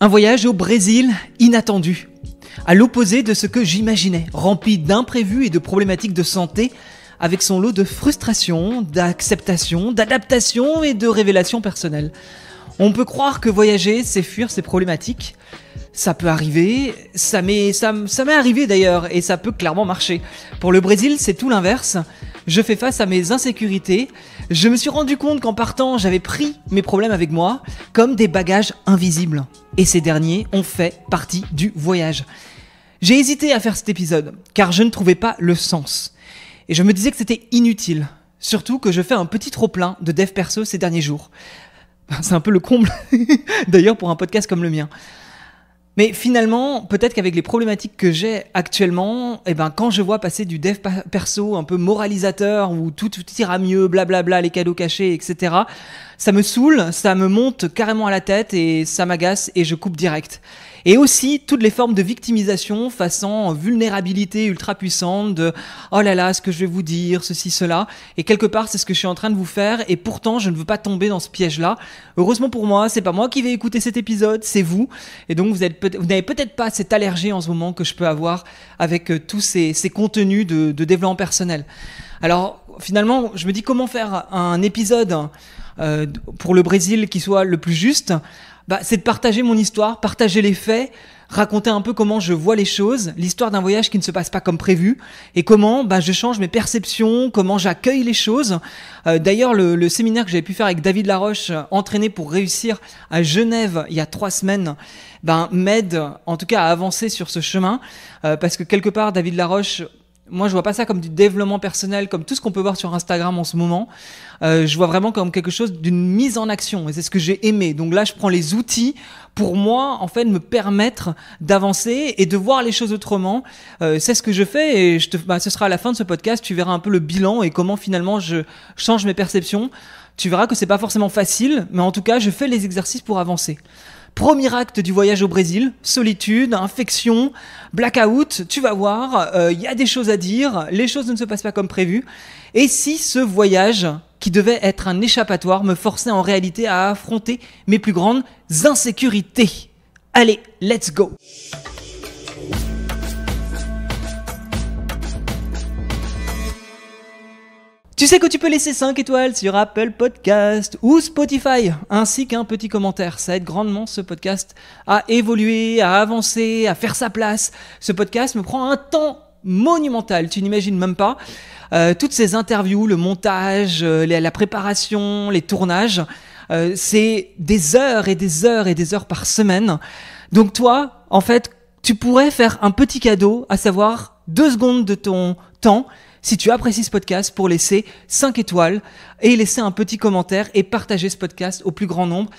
Un voyage au Brésil inattendu, à l'opposé de ce que j'imaginais, rempli d'imprévus et de problématiques de santé, avec son lot de frustration, d'acceptation, d'adaptation et de révélations personnelles. On peut croire que voyager, c'est fuir ses problématiques. Ça peut arriver, ça m'est arrivé d'ailleurs, et ça peut clairement marcher. Pour le Brésil, c'est tout l'inverse. Je fais face à mes insécurités. Je me suis rendu compte qu'en partant, j'avais pris mes problèmes avec moi comme des bagages invisibles. Et ces derniers ont fait partie du voyage. J'ai hésité à faire cet épisode, car je ne trouvais pas le sens. Et je me disais que c'était inutile. Surtout que je fais un petit trop-plein de dev perso ces derniers jours. C'est un peu le comble, d'ailleurs, pour un podcast comme le mien. Mais finalement, peut-être qu'avec les problématiques que j'ai actuellement, quand je vois passer du dev perso un peu moralisateur où tout ira mieux, blablabla, les cadeaux cachés, etc., ça me saoule, ça me monte carrément à la tête et ça m'agace et je coupe direct. Et aussi toutes les formes de victimisation façon vulnérabilité ultra puissante de « oh là là, ce que je vais vous dire, ceci, cela ». Et quelque part, c'est ce que je suis en train de vous faire et pourtant, je ne veux pas tomber dans ce piège-là. Heureusement pour moi, c'est pas moi qui vais écouter cet épisode, c'est vous. Et donc, vous n'avez peut-être pas cette allergie en ce moment que je peux avoir avec tous ces contenus de développement personnel. Alors, finalement, je me dis comment faire un épisode pour le Brésil qui soit le plus juste. C'est de partager mon histoire, partager les faits, raconter un peu comment je vois les choses, l'histoire d'un voyage qui ne se passe pas comme prévu et comment je change mes perceptions, comment j'accueille les choses. D'ailleurs, le séminaire que j'avais pu faire avec David Laroche, entraîné pour réussir à Genève il y a 3 semaines, m'aide en tout cas à avancer sur ce chemin parce que quelque part, David Laroche, moi, je vois pas ça comme du développement personnel, comme tout ce qu'on peut voir sur Instagram en ce moment. Je vois vraiment comme quelque chose d'une mise en action. Et c'est ce que j'ai aimé. Donc là, je prends les outils pour moi, en fait, me permettre d'avancer et de voir les choses autrement. C'est ce que je fais et ce sera à la fin de ce podcast. Tu verras un peu le bilan et comment finalement je change mes perceptions. Tu verras que c'est pas forcément facile, mais en tout cas, je fais les exercices pour avancer. Premier acte du voyage au Brésil, solitude, infection, blackout, tu vas voir, y a des choses à dire, les choses ne se passent pas comme prévu. Et si ce voyage, qui devait être un échappatoire, me forçait en réalité à affronter mes plus grandes insécurités? Allez, let's go! Tu sais que tu peux laisser 5 étoiles sur Apple Podcast ou Spotify, ainsi qu'un petit commentaire. Ça aide grandement ce podcast à évoluer, à avancer, à faire sa place. Ce podcast me prend un temps monumental, tu n'imagines même pas. Toutes ces interviews, le montage, la préparation, les tournages, c'est des heures et des heures et des heures par semaine. Donc toi, en fait, tu pourrais faire un petit cadeau, à savoir 2 secondes de ton temps, si tu apprécies ce podcast, pour laisser 5 étoiles et laisser un petit commentaire et partager ce podcast au plus grand nombre.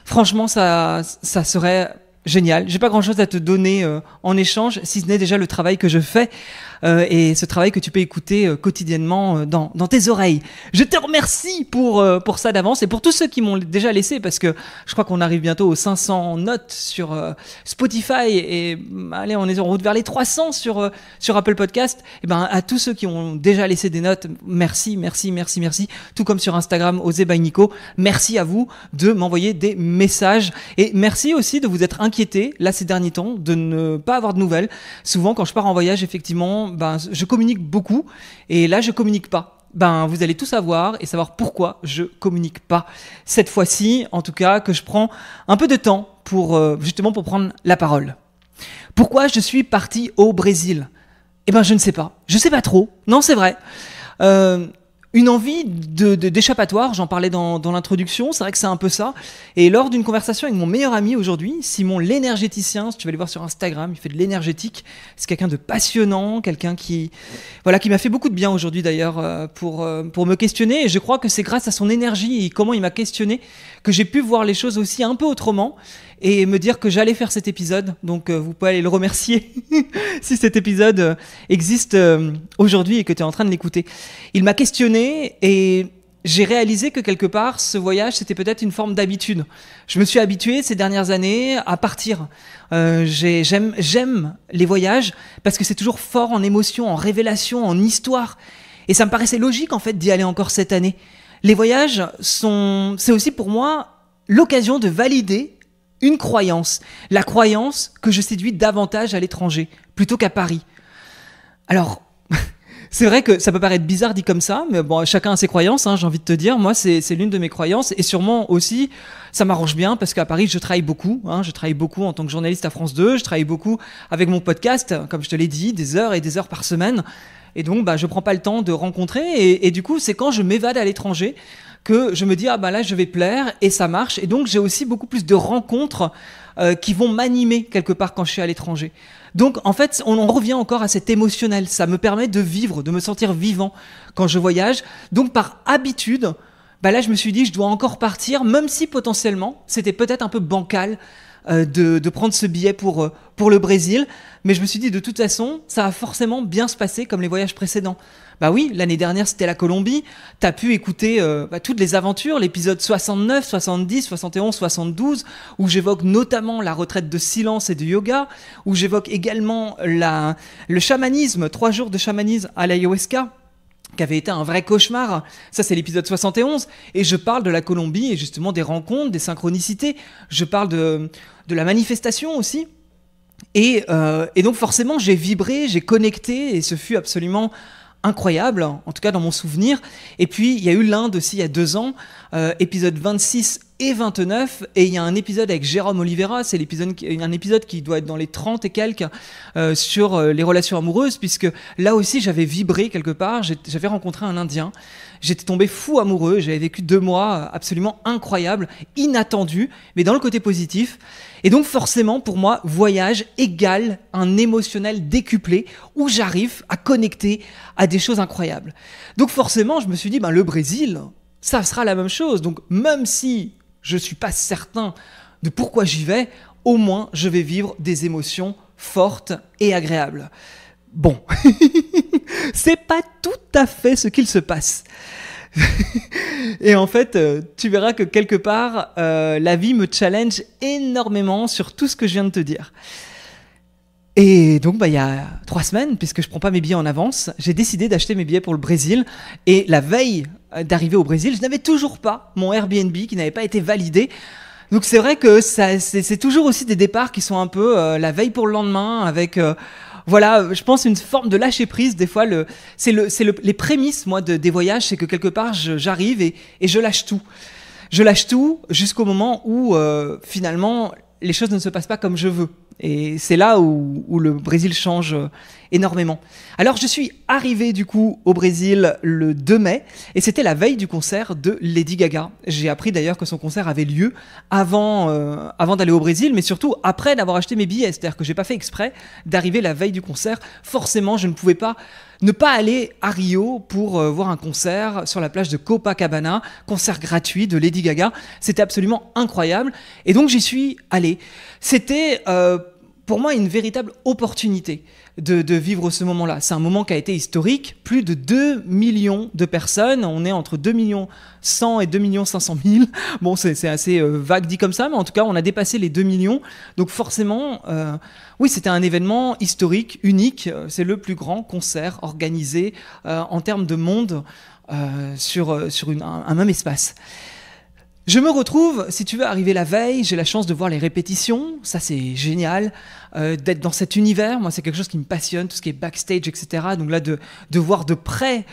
Franchement, ça serait génial. J'ai pas grand chose à te donner en échange, si ce n'est déjà le travail que je fais et ce travail que tu peux écouter quotidiennement dans tes oreilles. Je te remercie pour ça d'avance et pour tous ceux qui m'ont déjà laissé, parce que je crois qu'on arrive bientôt aux 500 notes sur Spotify et allez, on est en route vers les 300 sur Apple Podcast. Et à tous ceux qui ont déjà laissé des notes, merci. Tout comme sur Instagram, Osez by Nico. Merci à vous de m'envoyer des messages et merci aussi de vous être inquiété là ces derniers temps de ne pas avoir de nouvelles. Souvent, quand je pars en voyage, effectivement, je communique beaucoup et là je communique pas. Vous allez tout savoir et savoir pourquoi je communique pas cette fois-ci, en tout cas que je prends un peu de temps pour justement pour prendre la parole. Pourquoi je suis parti au Brésil? Je ne sais pas. Je sais pas trop. Non, c'est vrai. Une envie d'échappatoire, j'en parlais dans l'introduction, c'est vrai que c'est un peu ça. Et lors d'une conversation avec mon meilleur ami aujourd'hui, Simon l'énergéticien, si tu vas aller voir sur Instagram, il fait de l'énergétique. C'est quelqu'un de passionnant, quelqu'un qui m'a fait beaucoup de bien aujourd'hui d'ailleurs pour me questionner. Et je crois que c'est grâce à son énergie et comment il m'a questionné que j'ai pu voir les choses aussi un peu autrement et me dire que j'allais faire cet épisode. Donc vous pouvez aller le remercier si cet épisode existe aujourd'hui et que tu es en train de l'écouter. Il m'a questionné et j'ai réalisé que quelque part, ce voyage, c'était peut-être une forme d'habitude. Je me suis habitué ces dernières années à partir. J'aime les voyages parce que c'est toujours fort en émotion, en révélation, en histoire. Et ça me paraissait logique en fait d'y aller encore cette année. Les voyages c'est aussi pour moi l'occasion de valider Une croyance. La croyance que je séduis davantage à l'étranger, plutôt qu'à Paris. Alors, c'est vrai que ça peut paraître bizarre dit comme ça, mais bon, chacun a ses croyances, hein, j'ai envie de te dire. Moi, c'est l'une de mes croyances. Et sûrement aussi, ça m'arrange bien parce qu'à Paris, je travaille beaucoup. Je travaille beaucoup en tant que journaliste à France 2. Je travaille beaucoup avec mon podcast, comme je te l'ai dit, des heures et des heures par semaine. Et donc, je prends pas le temps de rencontrer. Et du coup, c'est quand je m'évade à l'étranger que je me dis, là, je vais plaire et ça marche. Et donc, j'ai aussi beaucoup plus de rencontres qui vont m'animer quelque part quand je suis à l'étranger. Donc, en fait, on en revient encore à cet émotionnel. Ça me permet de vivre, de me sentir vivant quand je voyage. Donc, par habitude, là, je me suis dit, je dois encore partir, même si potentiellement, c'était peut-être un peu bancal de prendre ce billet pour le Brésil. Mais je me suis dit, de toute façon, ça va forcément bien se passer comme les voyages précédents. Oui, l'année dernière, c'était la Colombie. Tu as pu écouter toutes les aventures, l'épisode 69, 70, 71, 72, où j'évoque notamment la retraite de silence et de yoga, où j'évoque également le chamanisme, 3 jours de chamanisme à l'ayahuasca, qui avait été un vrai cauchemar. Ça, c'est l'épisode 71. Et je parle de la Colombie et justement des rencontres, des synchronicités. Je parle de la manifestation aussi. Et donc forcément, j'ai vibré, j'ai connecté, et ce fut absolument incroyable, en tout cas dans mon souvenir. Et puis, il y a eu l'Inde aussi il y a 2 ans, épisode 26 et 29, et il y a un épisode avec Jérôme Oliveira, c'est un épisode qui doit être dans les 30 et quelques, sur les relations amoureuses, puisque là aussi j'avais vibré quelque part, j'avais rencontré un Indien, j'étais tombé fou amoureux, j'avais vécu 2 mois absolument incroyables, inattendus, mais dans le côté positif. Et donc forcément pour moi, voyage égale un émotionnel décuplé, où j'arrive à connecter à des choses incroyables. Donc forcément je me suis dit, le Brésil, ça sera la même chose. Donc même si je ne suis pas certain de pourquoi j'y vais, au moins je vais vivre des émotions fortes et agréables. Bon, c'est pas tout à fait ce qu'il se passe. Et en fait, tu verras que quelque part, la vie me challenge énormément sur tout ce que je viens de te dire. Et donc, il y a 3 semaines, puisque je prends pas mes billets en avance, j'ai décidé d'acheter mes billets pour le Brésil. Et la veille d'arriver au Brésil, je n'avais toujours pas mon Airbnb qui n'avait pas été validé. Donc c'est vrai que c'est toujours aussi des départs qui sont un peu la veille pour le lendemain, avec je pense une forme de lâcher prise. Des fois, les prémices moi des voyages, c'est que quelque part j'arrive et je lâche tout. Je lâche tout jusqu'au moment où finalement les choses ne se passent pas comme je veux. Et c'est là où le Brésil change énormément. Alors je suis arrivé du coup au Brésil le 2 mai et c'était la veille du concert de Lady Gaga. J'ai appris d'ailleurs que son concert avait lieu avant d'aller au Brésil, mais surtout après d'avoir acheté mes billets. C'est-à-dire que j'ai pas fait exprès d'arriver la veille du concert. Forcément, je ne pouvais pas ne pas aller à Rio pour voir un concert sur la plage de Copacabana, concert gratuit de Lady Gaga. C'était absolument incroyable. Et donc j'y suis allé. C'était pour moi une véritable opportunité de vivre ce moment-là. C'est un moment qui a été historique. Plus de 2 millions de personnes. On est entre 2 millions 100 et 2 millions 500 000. Bon, c'est assez vague dit comme ça, mais en tout cas, on a dépassé les 2 millions. Donc forcément, oui, c'était un événement historique, unique. C'est le plus grand concert organisé en termes de monde sur un même espace. Je me retrouve, si tu veux, arriver la veille, j'ai la chance de voir les répétitions, ça c'est génial, d'être dans cet univers, moi c'est quelque chose qui me passionne, tout ce qui est backstage, etc. Donc là, de voir de près,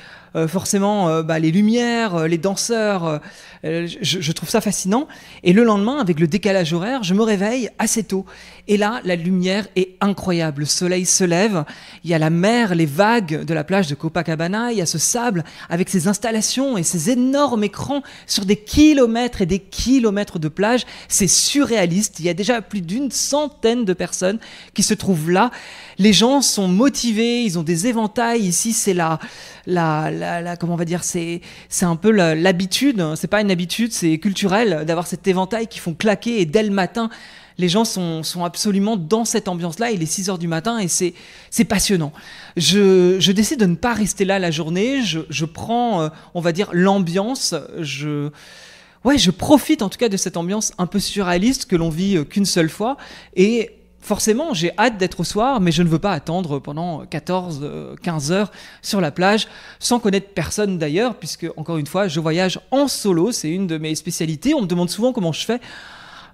forcément, les lumières, les danseurs, je trouve ça fascinant. Et le lendemain, avec le décalage horaire, je me réveille assez tôt. Et là, la lumière est incroyable, le soleil se lève, il y a la mer, les vagues de la plage de Copacabana, il y a ce sable avec ces installations et ces énormes écrans sur des kilomètres et des kilomètres de plage. C'est surréaliste, il y a déjà plus d'une centaine de personnes qui se trouvent là. Les gens sont motivés, ils ont des éventails. Ici, c'est comment on va dire, c'est un peu l'habitude. C'est pas une habitude, c'est culturel d'avoir cet éventail qui font claquer. Et dès le matin, les gens sont absolument dans cette ambiance-là. Il est 6h du matin et c'est passionnant. Je décide de ne pas rester là la journée. Je prends, on va dire, l'ambiance. Je profite en tout cas de cette ambiance un peu surréaliste que l'on vit qu'une seule fois. Et forcément, j'ai hâte d'être au soir, mais je ne veux pas attendre pendant 14-15 heures sur la plage, sans connaître personne d'ailleurs, puisque, encore une fois, je voyage en solo, c'est une de mes spécialités. On me demande souvent comment je fais.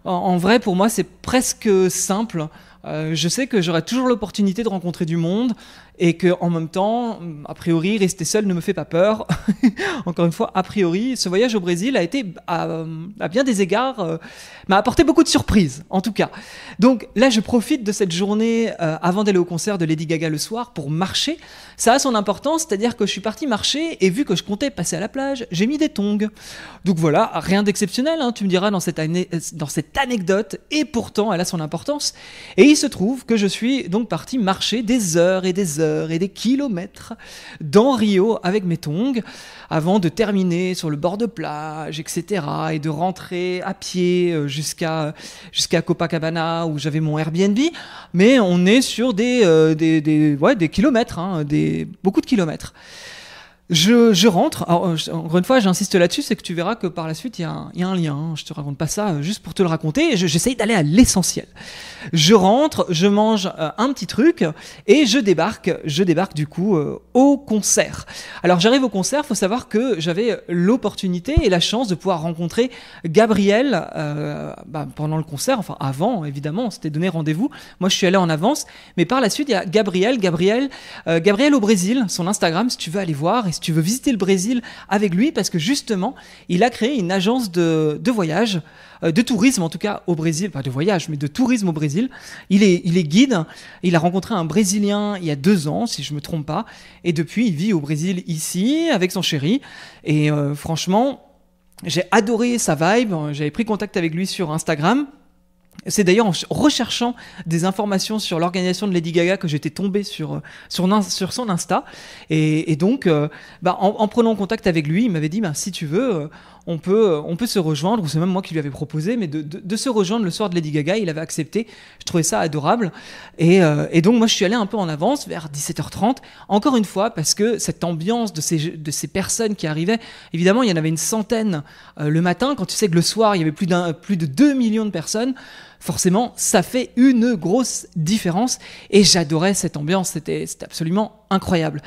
En vrai, pour moi, c'est presque simple. Je sais que j'aurai toujours l'opportunité de rencontrer du monde et que, en même temps, a priori, rester seul ne me fait pas peur. Encore une fois, a priori, ce voyage au Brésil a été, à bien des égards, m'a apporté beaucoup de surprises, en tout cas. Donc là, je profite de cette journée avant d'aller au concert de Lady Gaga le soir pour marcher. Ça a son importance, c'est-à-dire que je suis parti marcher et vu que je comptais passer à la plage, j'ai mis des tongs. Donc voilà, rien d'exceptionnel, hein, tu me diras dans cette anecdote, et pourtant elle a son importance. Et il se trouve que je suis donc parti marcher des heures et des heures et des kilomètres dans Rio avec mes tongs avant de terminer sur le bord de plage, etc. et de rentrer à pied jusqu'à Copacabana où j'avais mon Airbnb. Mais on est sur des kilomètres, hein, beaucoup de kilomètres. Je rentre, alors, encore une fois j'insiste là-dessus, c'est que tu verras que par la suite il y a un lien, hein. Je te raconte pas ça juste pour te le raconter, j'essaye d'aller à l'essentiel. Je rentre, je mange un petit truc et je débarque du coup au concert. Alors j'arrive au concert, faut savoir que j'avais l'opportunité et la chance de pouvoir rencontrer Gabriel pendant le concert, enfin avant évidemment, on s'était donné rendez-vous, moi je suis allé en avance, mais par la suite il y a Gabriel au Brésil, son Instagram si tu veux aller voir, et si tu veux visiter le Brésil avec lui, parce que justement, il a créé une agence de voyage, de tourisme en tout cas au Brésil, pas de voyage, mais de tourisme au Brésil. Il est guide, il a rencontré un Brésilien il y a 2 ans, si je me trompe pas, et depuis il vit au Brésil ici, avec son chéri, et franchement, j'ai adoré sa vibe, j'avais pris contact avec lui sur Instagram. C'est d'ailleurs en recherchant des informations sur l'organisation de Lady Gaga que j'étais tombé sur son Insta. Et donc, en prenant contact avec lui, il m'avait dit si tu veux, on peut se rejoindre, ou c'est même moi qui lui avais proposé, mais de se rejoindre le soir de Lady Gaga. Il avait accepté. Je trouvais ça adorable. Et donc, moi, je suis allé un peu en avance, vers 17h30. Encore une fois, parce que cette ambiance de ces personnes qui arrivaient, évidemment, il y en avait une centaine le matin. Quand tu sais que le soir, il y avait plus de 2 millions de personnes, forcément, ça fait une grosse différence. Et j'adorais cette ambiance. C'était absolument incroyable.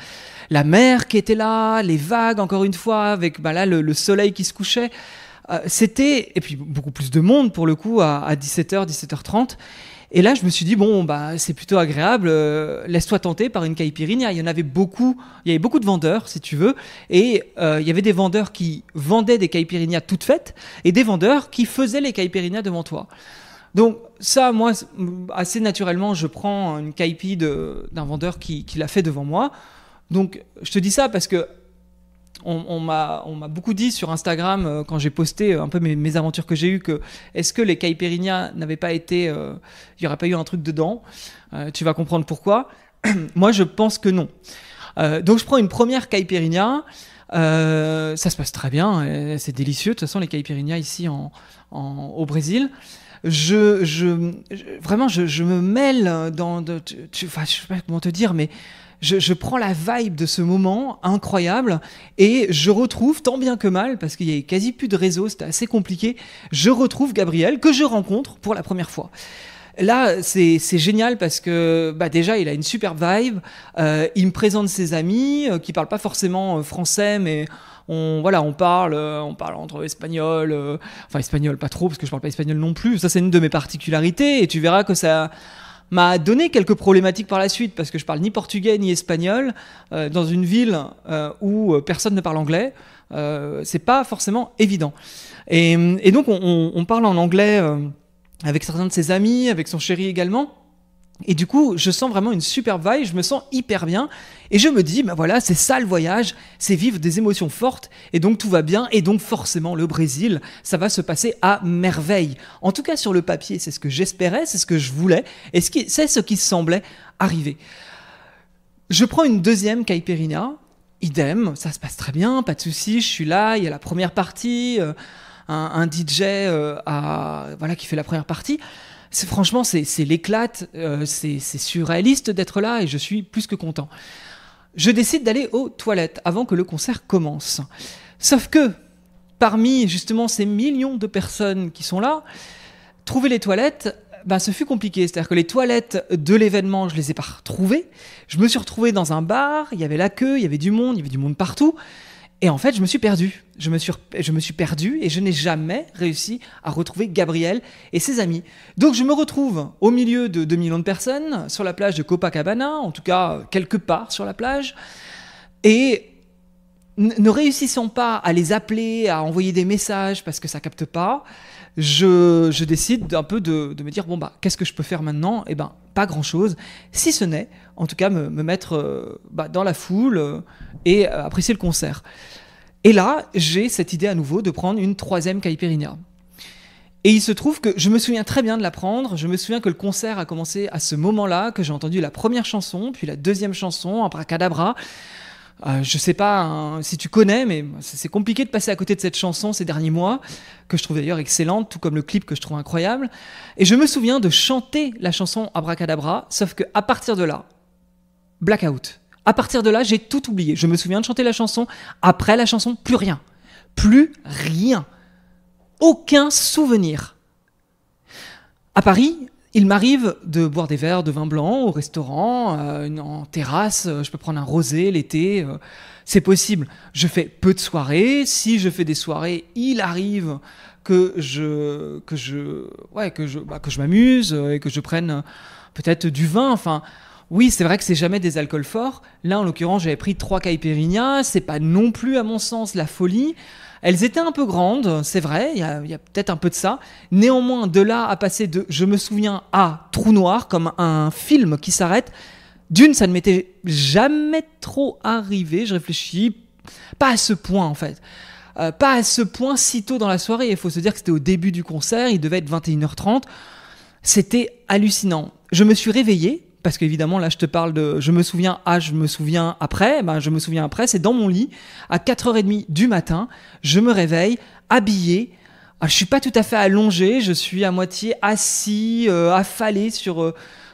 La mer qui était là, les vagues, encore une fois, avec là, le soleil qui se couchait. Et puis beaucoup plus de monde pour le coup à 17h, 17h30. Et là, je me suis dit, c'est plutôt agréable, laisse-toi tenter par une caipirinha. Il y avait beaucoup de vendeurs, si tu veux, et il y avait des vendeurs qui vendaient des caipirinhas toutes faites, et des vendeurs qui faisaient les caipirinhas devant toi. Donc ça, moi, assez naturellement, je prends une caipi d'un vendeur qui l'a fait devant moi. Donc je te dis ça parce que on m'a beaucoup dit sur Instagram quand j'ai posté un peu mes aventures que j'ai eues, que est-ce que les caipirinhas n'avaient pas été, il n'y aurait pas eu un truc dedans, tu vas comprendre pourquoi. Moi je pense que non. Donc je prends une première caipirinha, ça se passe très bien, c'est délicieux de toute façon les caipirinhas ici au Brésil. Vraiment je me mêle je sais pas comment te dire, mais je prends la vibe de ce moment incroyable et je retrouve, tant bien que mal, parce qu'il y avait quasi plus de réseau, c'était assez compliqué, je retrouve Gabriel que je rencontre pour la première fois. Là, c'est génial parce que déjà, il a une superbe vibe, il me présente ses amis qui parlent pas forcément français, mais on parle entre espagnol, espagnol pas trop parce que je parle pas espagnol non plus, ça c'est une de mes particularités et tu verras que ça m'a donné quelques problématiques par la suite parce que je parle ni portugais ni espagnol dans une ville où personne ne parle anglais, c'est pas forcément évident. Et donc on parle en anglais avec certains de ses amis, avec son chéri également. Et du coup, je sens vraiment une superbe vibe, je me sens hyper bien. Et je me dis, voilà, c'est ça le voyage, c'est vivre des émotions fortes. Et donc tout va bien. Et donc forcément, le Brésil, ça va se passer à merveille. En tout cas, sur le papier, c'est ce que j'espérais, c'est ce que je voulais. Et c'est ce qui semblait arriver. Je prends une deuxième caipirinha, idem, ça se passe très bien, pas de souci, je suis là, il y a la première partie, un DJ qui fait la première partie. Franchement, c'est l'éclate, c'est surréaliste d'être là et je suis plus que content. Je décide d'aller aux toilettes avant que le concert commence. Sauf que, parmi justement ces millions de personnes qui sont là, trouver les toilettes, ce fut compliqué. C'est-à-dire que les toilettes de l'événement, je les ai pas retrouvées. Je me suis retrouvé dans un bar, il y avait la queue, il y avait du monde partout. Et en fait, je me suis perdu. Je me suis perdu et je n'ai jamais réussi à retrouver Gabriel et ses amis. Donc je me retrouve au milieu de 2 millions de personnes, sur la plage de Copacabana, en tout cas quelque part sur la plage, et ne réussissant pas à les appeler, à envoyer des messages parce que ça capte pas, je décide un peu de me dire bon bah qu'est-ce que je peux faire maintenant? Eh ben pas grand chose, si ce n'est en tout cas me mettre dans la foule et apprécier le concert. Et là j'ai cette idée à nouveau de prendre une 3e caipirinha. Et il se trouve que je me souviens très bien de la prendre. Je me souviens que le concert a commencé à ce moment-là, que j'ai entendu la première chanson, puis la 2e chanson, Abracadabra. Je sais pas si tu connais, mais c'est compliqué de passer à côté de cette chanson ces derniers mois, que je trouve d'ailleurs excellente, tout comme le clip que je trouve incroyable. Et je me souviens de chanter la chanson Abracadabra, sauf qu'à partir de là, blackout. À partir de là, j'ai tout oublié. Je me souviens de chanter la chanson, après la chanson, plus rien. Plus rien. Aucun souvenir. À Paris, il m'arrive de boire des verres de vin blanc au restaurant, en terrasse, je peux prendre un rosé l'été, c'est possible. Je fais peu de soirées, si je fais des soirées, il arrive que je m'amuse et que je prenne peut-être du vin, enfin... Oui, c'est vrai que c'est jamais des alcools forts. Là, en l'occurrence, j'avais pris 3 caipirinhas, c'est pas non plus, à mon sens, la folie. Elles étaient un peu grandes, c'est vrai, il y a peut-être un peu de ça. Néanmoins, de là à passer de je me souviens à trou noir, comme un film qui s'arrête, d'une, ça ne m'était jamais trop arrivé, je réfléchis, pas à ce point en fait. Pas à ce point si tôt dans la soirée, il faut se dire que c'était au début du concert, il devait être 21h30. C'était hallucinant. Je me suis réveillé, parce qu'évidemment, là, je te parle de je me souviens après. Ben, je me souviens après, c'est dans mon lit, à 4h30 du matin, je me réveille, habillé. Je ne suis pas tout à fait allongé, je suis à moitié assis, affalé,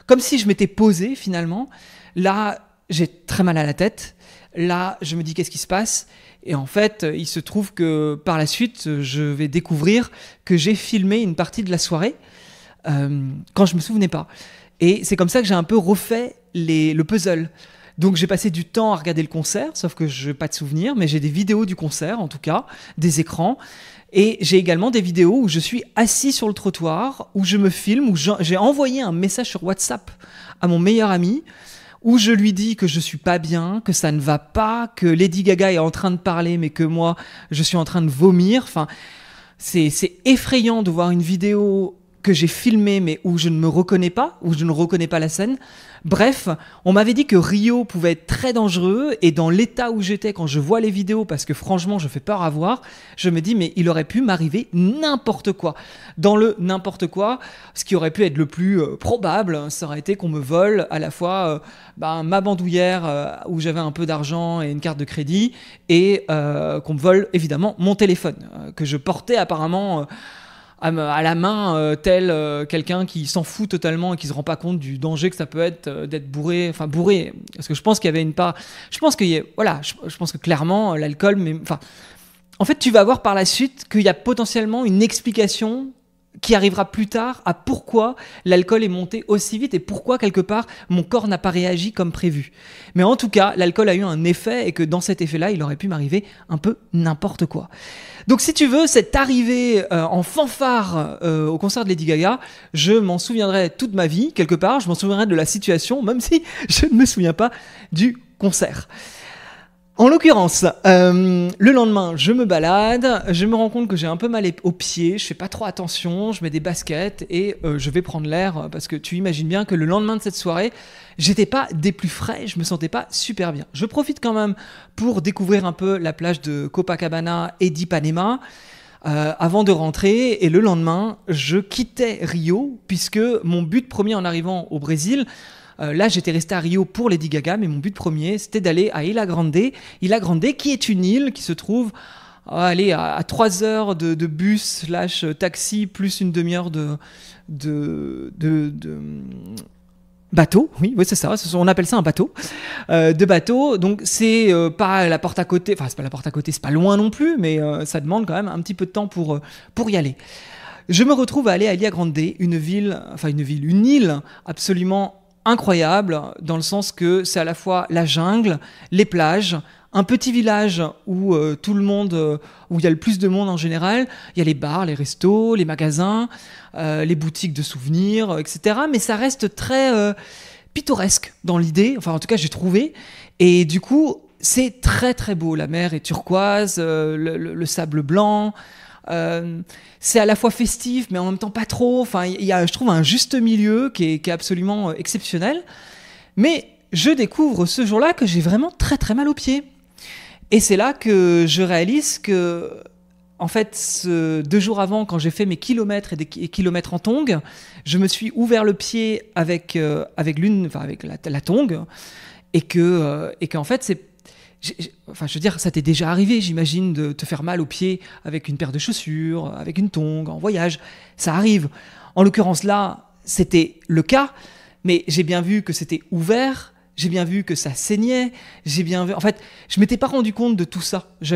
comme si je m'étais posé finalement. Là, j'ai très mal à la tête. Là, je me dis qu'est-ce qui se passe? Et en fait, il se trouve que par la suite, je vais découvrir que j'ai filmé une partie de la soirée quand je me souvenais pas. Et c'est comme ça que j'ai un peu refait le puzzle. Donc j'ai passé du temps à regarder le concert, sauf que je n'ai pas de souvenirs, mais j'ai des vidéos du concert, en tout cas, des écrans. Et j'ai également des vidéos où je suis assis sur le trottoir, où je me filme, où j'ai envoyé un message sur WhatsApp à mon meilleur ami, où je lui dis que je suis pas bien, que ça ne va pas, que Lady Gaga est en train de parler, mais que moi, je suis en train de vomir. Enfin, c'est effrayant de voir une vidéo que j'ai filmé mais où je ne me reconnais pas, où je ne reconnais pas la scène. Bref, on m'avait dit que Rio pouvait être très dangereux et dans l'état où j'étais quand je vois les vidéos, parce que franchement je fais peur à voir, je me dis mais il aurait pu m'arriver n'importe quoi. Dans le n'importe quoi, ce qui aurait pu être le plus probable, ça aurait été qu'on me vole à la fois ma bandoulière où j'avais un peu d'argent et une carte de crédit et qu'on me vole évidemment mon téléphone que je portais apparemment à la main tel quelqu'un qui s'en fout totalement et qui se rend pas compte du danger que ça peut être d'être bourré, parce que je pense qu'il y avait une part, je pense que clairement l'alcool, mais enfin en fait tu vas voir par la suite qu'il y a potentiellement une explication qui arrivera plus tard à pourquoi l'alcool est monté aussi vite et pourquoi quelque part mon corps n'a pas réagi comme prévu. Mais en tout cas, l'alcool a eu un effet et que dans cet effet-là, il aurait pu m'arriver un peu n'importe quoi. Donc si tu veux, cette arrivée en fanfare au concert de Lady Gaga, je m'en souviendrai toute ma vie, quelque part, je m'en souviendrai de la situation, même si je ne me souviens pas du concert. En l'occurrence, le lendemain, je me balade, je me rends compte que j'ai un peu mal aux pieds, je fais pas trop attention, je mets des baskets et je vais prendre l'air parce que tu imagines bien que le lendemain de cette soirée, j'étais pas des plus frais, je me sentais pas super bien. Je profite quand même pour découvrir un peu la plage de Copacabana et d'Ipanema avant de rentrer et le lendemain, je quittais Rio puisque mon but premier en arrivant au Brésil, là, j'étais resté à Rio pour Lady Gaga, mais mon but premier, c'était d'aller à Ilha Grande. Ilha Grande, qui est une île qui se trouve à 3 heures de bus / taxi, plus une demi-heure de bateau. Oui, c'est ça, on appelle ça un bateau. De bateau, donc c'est pas la porte à côté, enfin c'est pas la porte à côté, c'est pas loin non plus, mais ça demande quand même un petit peu de temps pour y aller. Je me retrouve à aller à Ilha Grande, une île absolument incroyable, dans le sens que c'est à la fois la jungle, les plages, un petit village où tout le monde, où il y a le plus de monde en général. Il y a les bars, les restos, les magasins, les boutiques de souvenirs, etc. Mais ça reste très pittoresque dans l'idée. Enfin, en tout cas, j'ai trouvé. Et du coup, c'est très très beau. La mer est turquoise, le sable blanc. C'est à la fois festif, mais en même temps pas trop. Enfin, il y a, je trouve, un juste milieu qui est absolument exceptionnel. Mais je découvre ce jour-là que j'ai vraiment très très mal aux pieds. Et c'est là que je réalise que, en fait, 2 jours avant, quand j'ai fait mes kilomètres et des kilomètres en tongs, je me suis ouvert le pied avec la tongue, et qu'en fait, je veux dire, ça t'est déjà arrivé, j'imagine, de te faire mal aux pieds avec une paire de chaussures, avec une tongue, en voyage. Ça arrive. En l'occurrence, là, c'était le cas, mais j'ai bien vu que c'était ouvert. J'ai bien vu que ça saignait, en fait, je m'étais pas rendu compte de tout ça. Je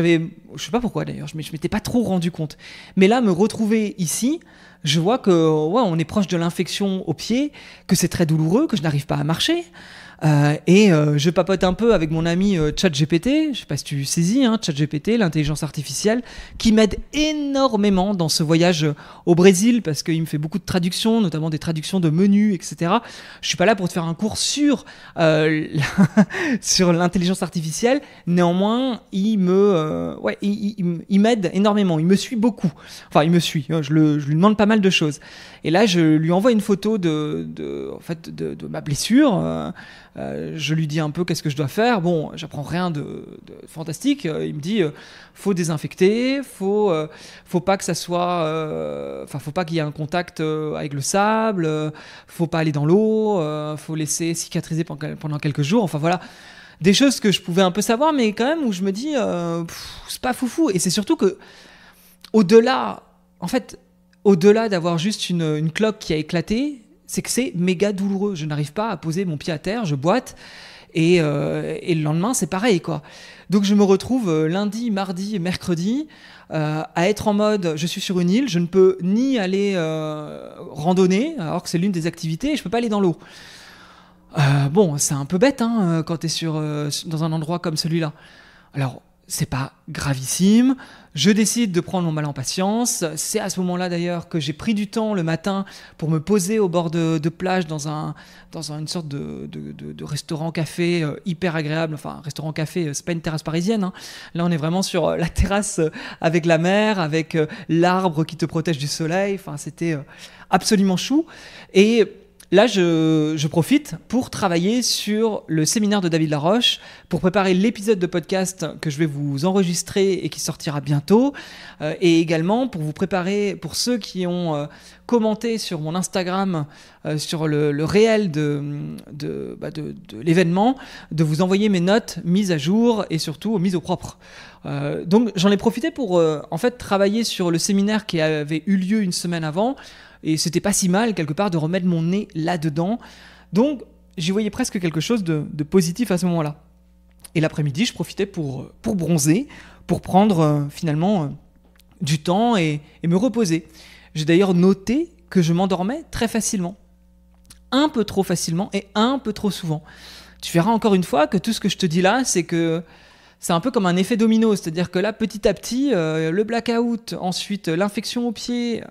sais pas pourquoi d'ailleurs, je m'étais pas trop rendu compte. Mais là, me retrouver ici, je vois que, ouais, on est proche de l'infection au pied, que c'est très douloureux, que je n'arrive pas à marcher. Je papote un peu avec mon ami ChatGPT, je sais pas si tu saisis, hein, ChatGPT, l'intelligence artificielle, qui m'aide énormément dans ce voyage au Brésil, parce qu'il me fait beaucoup de traductions, notamment des traductions de menus, etc. Je suis pas là pour te faire un cours sur sur l'intelligence artificielle, néanmoins, il m'aide énormément, il me suit beaucoup. Enfin, il me suit, je lui demande pas mal de choses. Et là, je lui envoie une photo de ma blessure. Je lui dis un peu qu'est-ce que je dois faire. Bon, j'apprends rien de fantastique. Il me dit faut désinfecter, faut pas que ça soit, faut pas qu'il y ait un contact avec le sable, faut pas aller dans l'eau, faut laisser cicatriser pendant quelques jours. Enfin voilà, des choses que je pouvais un peu savoir, mais quand même où je me dis c'est pas foufou. Et c'est surtout que au-delà d'avoir juste une cloque qui a éclaté, c'est que c'est méga douloureux. Je n'arrive pas à poser mon pied à terre, je boite, et le lendemain, c'est pareil, quoi. Donc je me retrouve lundi, mardi et mercredi à être en mode, je suis sur une île, je ne peux ni aller randonner, alors que c'est l'une des activités, et je ne peux pas aller dans l'eau. Bon, c'est un peu bête hein, quand tu es dans un endroit comme celui-là. Alors, c'est pas gravissime. Je décide de prendre mon mal en patience. C'est à ce moment-là d'ailleurs que j'ai pris du temps le matin pour me poser au bord de plage dans une sorte de restaurant-café hyper agréable. Enfin, restaurant-café, c'est pas une terrasse parisienne. Hein. Là, on est vraiment sur la terrasse avec la mer, avec l'arbre qui te protège du soleil. Enfin, c'était absolument chou. Et là, je profite pour travailler sur le séminaire de David Laroche, pour préparer l'épisode de podcast que je vais vous enregistrer et qui sortira bientôt, et également pour vous préparer, pour ceux qui ont commenté sur mon Instagram, sur le réel de l'événement, de vous envoyer mes notes mises à jour et surtout mises au propre. Donc j'en ai profité pour en fait travailler sur le séminaire qui avait eu lieu une semaine avant. Et c'était pas si mal, quelque part, de remettre mon nez là-dedans. Donc, j'y voyais presque quelque chose de positif à ce moment-là. Et l'après-midi, je profitais pour bronzer, pour prendre finalement du temps et me reposer. J'ai d'ailleurs noté que je m'endormais très facilement. Un peu trop facilement et un peu trop souvent. Tu verras encore une fois que tout ce que je te dis là, c'est que c'est un peu comme un effet domino, c'est-à-dire que là, petit à petit, le blackout, ensuite l'infection au pied,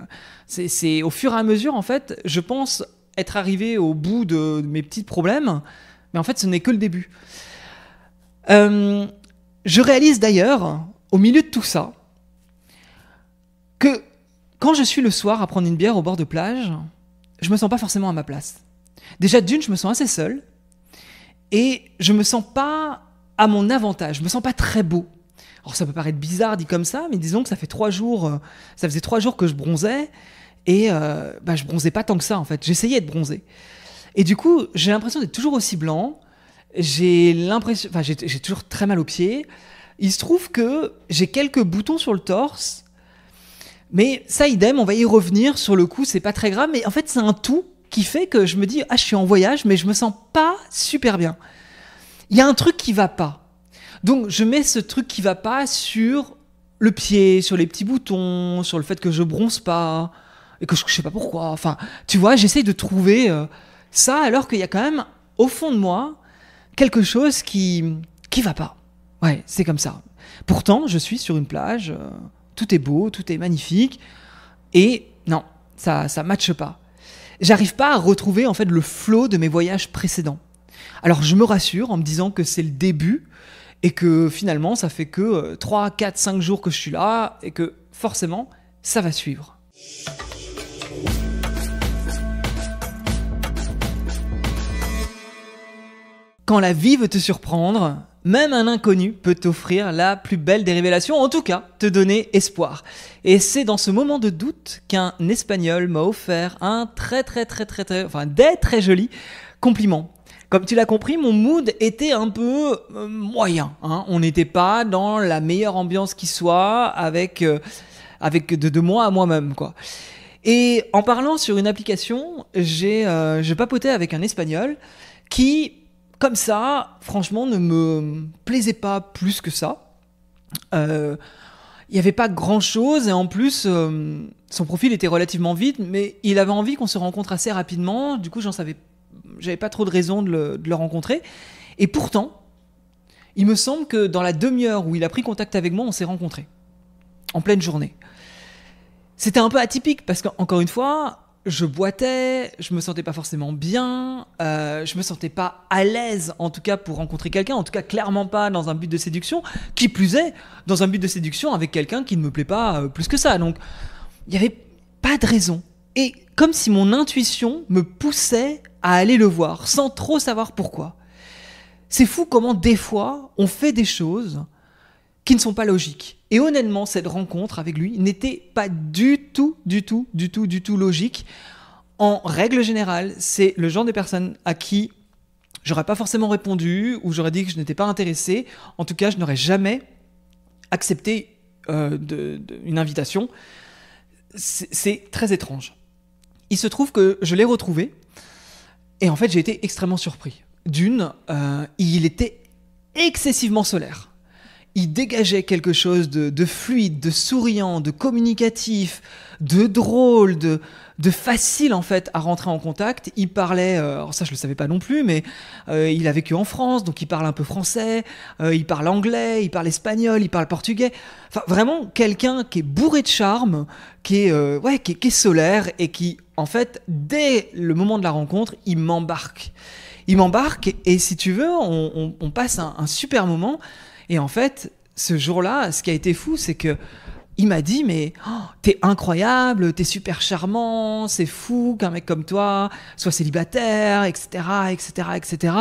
c'est au fur et à mesure, en fait, je pense être arrivé au bout de mes petits problèmes, mais en fait, ce n'est que le début. Je réalise d'ailleurs, au milieu de tout ça, que quand je suis le soir à prendre une bière au bord de plage, je me sens pas forcément à ma place. Déjà, d'une, je me sens assez seul, et je me sens pas à mon avantage, je me sens pas très beau. Alors ça peut paraître bizarre dit comme ça, mais disons que ça faisait 3 jours que je bronzais, et je bronzais pas tant que ça en fait, j'essayais de bronzer. Et du coup, j'ai l'impression d'être toujours aussi blanc, j'ai toujours très mal aux pieds, il se trouve que j'ai quelques boutons sur le torse, mais ça idem, on va y revenir sur le coup, c'est pas très grave, mais en fait c'est un tout qui fait que je me dis, je suis en voyage, mais je me sens pas super bien. Il y a un truc qui va pas. Donc, je mets ce truc qui va pas sur le pied, sur les petits boutons, sur le fait que je bronze pas, et que je sais pas pourquoi. Enfin, tu vois, j'essaye de trouver ça, alors qu'il y a quand même, au fond de moi, quelque chose qui va pas. Ouais, c'est comme ça. Pourtant, je suis sur une plage, tout est beau, tout est magnifique, et non, ça matche pas. J'arrive pas à retrouver en fait le flow de mes voyages précédents. Alors je me rassure en me disant que c'est le début, et que finalement ça fait que 3, 4, 5 jours que je suis là, et que forcément ça va suivre. Quand la vie veut te surprendre, même un inconnu peut t'offrir la plus belle des révélations, en tout cas te donner espoir. Et c'est dans ce moment de doute qu'un Espagnol m'a offert des très jolis compliments. Comme tu l'as compris, mon mood était un peu moyen. On n'était pas dans la meilleure ambiance qui soit avec de moi à moi-même, quoi. Et en parlant sur une application, je papotais avec un Espagnol qui, comme ça, franchement, ne me plaisait pas plus que ça. Il n'y avait pas grand-chose, et en plus, son profil était relativement vide, mais il avait envie qu'on se rencontre assez rapidement. Du coup, j'avais pas trop de raison de le rencontrer. Et pourtant, il me semble que dans la demi-heure où il a pris contact avec moi, on s'est rencontrés. En pleine journée. C'était un peu atypique parce qu'encore une fois, je boitais, je me sentais pas forcément bien, je me sentais pas à l'aise en tout cas pour rencontrer quelqu'un, en tout cas clairement pas dans un but de séduction, qui plus est, dans un but de séduction avec quelqu'un qui ne me plaît pas plus que ça. Donc, il n'y avait pas de raison. Et comme si mon intuition me poussait à aller le voir, sans trop savoir pourquoi. C'est fou comment des fois, on fait des choses qui ne sont pas logiques. Et honnêtement, cette rencontre avec lui n'était pas du tout logique. En règle générale, c'est le genre de personne à qui j'aurais pas forcément répondu, ou j'aurais dit que je n'étais pas intéressé. En tout cas, je n'aurais jamais accepté une invitation. C'est très étrange. Il se trouve que je l'ai retrouvé, et en fait, j'ai été extrêmement surpris. Il était excessivement solaire. Il dégageait quelque chose de fluide, de souriant, de communicatif, de drôle, de facile en fait à rentrer en contact. Il parlait, alors ça je le savais pas non plus, mais il a vécu en France, donc il parle un peu français, il parle anglais, il parle espagnol, il parle portugais. Enfin vraiment quelqu'un qui est bourré de charme, qui est solaire, et qui en fait dès le moment de la rencontre, il m'embarque. Et si tu veux, on passe un super moment. Et en fait, ce jour-là, ce qui a été fou, c'est que il m'a dit, mais t'es incroyable, t'es super charmant, c'est fou qu'un mec comme toi soit célibataire, etc., etc., etc.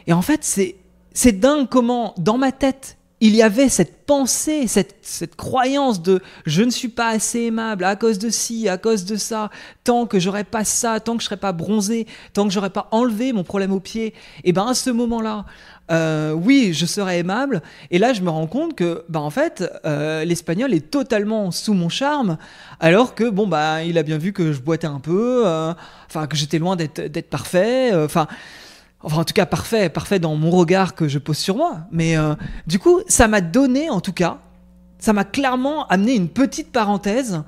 Et en fait, c'est dingue comment, dans ma tête, il y avait cette pensée, cette croyance de je ne suis pas assez aimable à cause de ci, à cause de ça, tant que j'aurais pas ça, tant que je serais pas bronzé, tant que j'aurais pas enlevé mon problème au pied, et ben à ce moment-là, oui, je serais aimable. Et là, je me rends compte que, en fait, l'espagnol est totalement sous mon charme, alors que, il a bien vu que je boitais un peu, que j'étais loin d'être parfait, en tout cas, parfait dans mon regard que je pose sur moi. Mais du coup, ça m'a donné, en tout cas, ça m'a clairement amené une petite parenthèse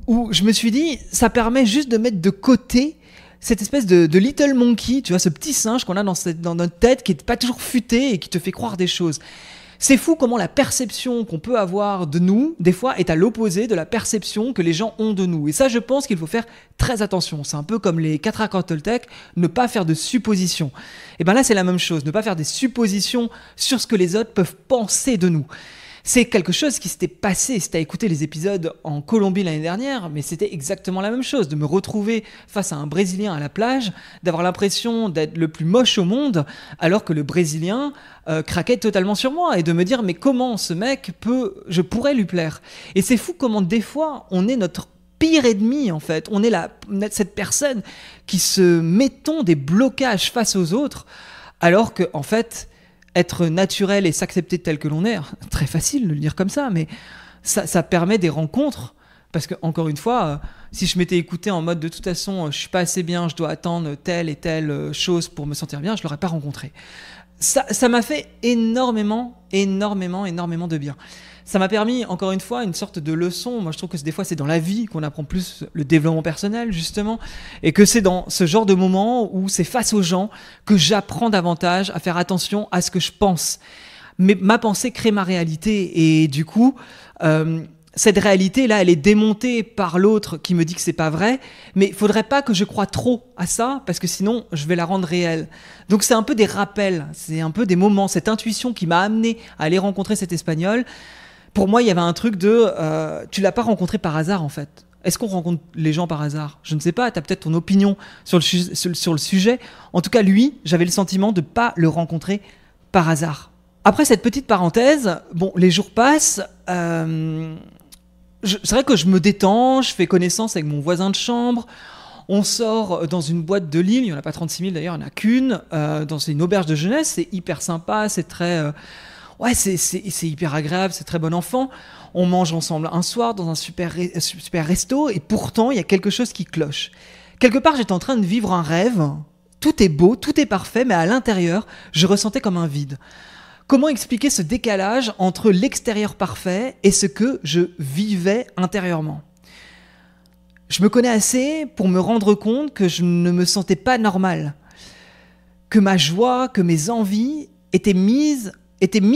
où je me suis dit, ça permet juste de mettre de côté cette espèce de little monkey, tu vois, ce petit singe qu'on a dans notre tête qui n'est pas toujours futé et qui te fait croire des choses. C'est fou comment la perception qu'on peut avoir de nous, des fois, est à l'opposé de la perception que les gens ont de nous. Et ça, je pense qu'il faut faire très attention. C'est un peu comme les 4 accords Toltec, ne pas faire de suppositions. Et bien là, c'est la même chose, ne pas faire des suppositions sur ce que les autres peuvent penser de nous. C'est quelque chose qui s'était passé, si tu as écouté les épisodes en Colombie l'année dernière, mais c'était exactement la même chose, de me retrouver face à un Brésilien à la plage, d'avoir l'impression d'être le plus moche au monde, alors que le Brésilien craquait totalement sur moi, et de me dire mais comment ce mec je pourrais lui plaire. Et c'est fou comment des fois on est notre pire ennemi en fait, on est cette personne qui se mettons des blocages face aux autres, alors que en fait être naturel et s'accepter tel que l'on est, très facile de le dire comme ça, mais ça permet des rencontres, parce que encore une fois, si je m'étais écouté en mode de toute façon, je suis pas assez bien, je dois attendre telle et telle chose pour me sentir bien, je l'aurais pas rencontré. Ça m'a fait énormément de bien. Ça m'a permis, encore une fois, une sorte de leçon. Moi, je trouve que des fois, c'est dans la vie qu'on apprend plus le développement personnel, justement, et que c'est dans ce genre de moment où c'est face aux gens que j'apprends davantage à faire attention à ce que je pense. mais ma pensée crée ma réalité. Et du coup, cette réalité-là, elle est démontée par l'autre qui me dit que c'est pas vrai, mais il faudrait pas que je croie trop à ça, parce que sinon, je vais la rendre réelle. Donc c'est un peu des rappels, c'est un peu des moments, cette intuition qui m'a amené à aller rencontrer cet Espagnol. Pour moi, il y avait un truc de tu l'as pas rencontré par hasard, en fait. Est-ce qu'on rencontre les gens par hasard ? Je ne sais pas, tu as peut-être ton opinion sur le sujet. En tout cas, lui, j'avais le sentiment de ne pas le rencontrer par hasard. Après cette petite parenthèse, bon, les jours passent. C'est vrai que je me détends, je fais connaissance avec mon voisin de chambre. On sort dans une boîte de Lille, il n'y en a pas 36 000 d'ailleurs, il n'y en a qu'une. Dans une auberge de jeunesse, c'est hyper sympa, c'est très... ouais, c'est hyper agréable, c'est très bon enfant. On mange ensemble un soir dans un super resto, et pourtant, il y a quelque chose qui cloche. Quelque part, j'étais en train de vivre un rêve. Tout est beau, tout est parfait, mais à l'intérieur, je ressentais comme un vide. Comment expliquer ce décalage entre l'extérieur parfait et ce que je vivais intérieurement ? Je me connais assez pour me rendre compte que je ne me sentais pas normal, que ma joie, que mes envies étaient mis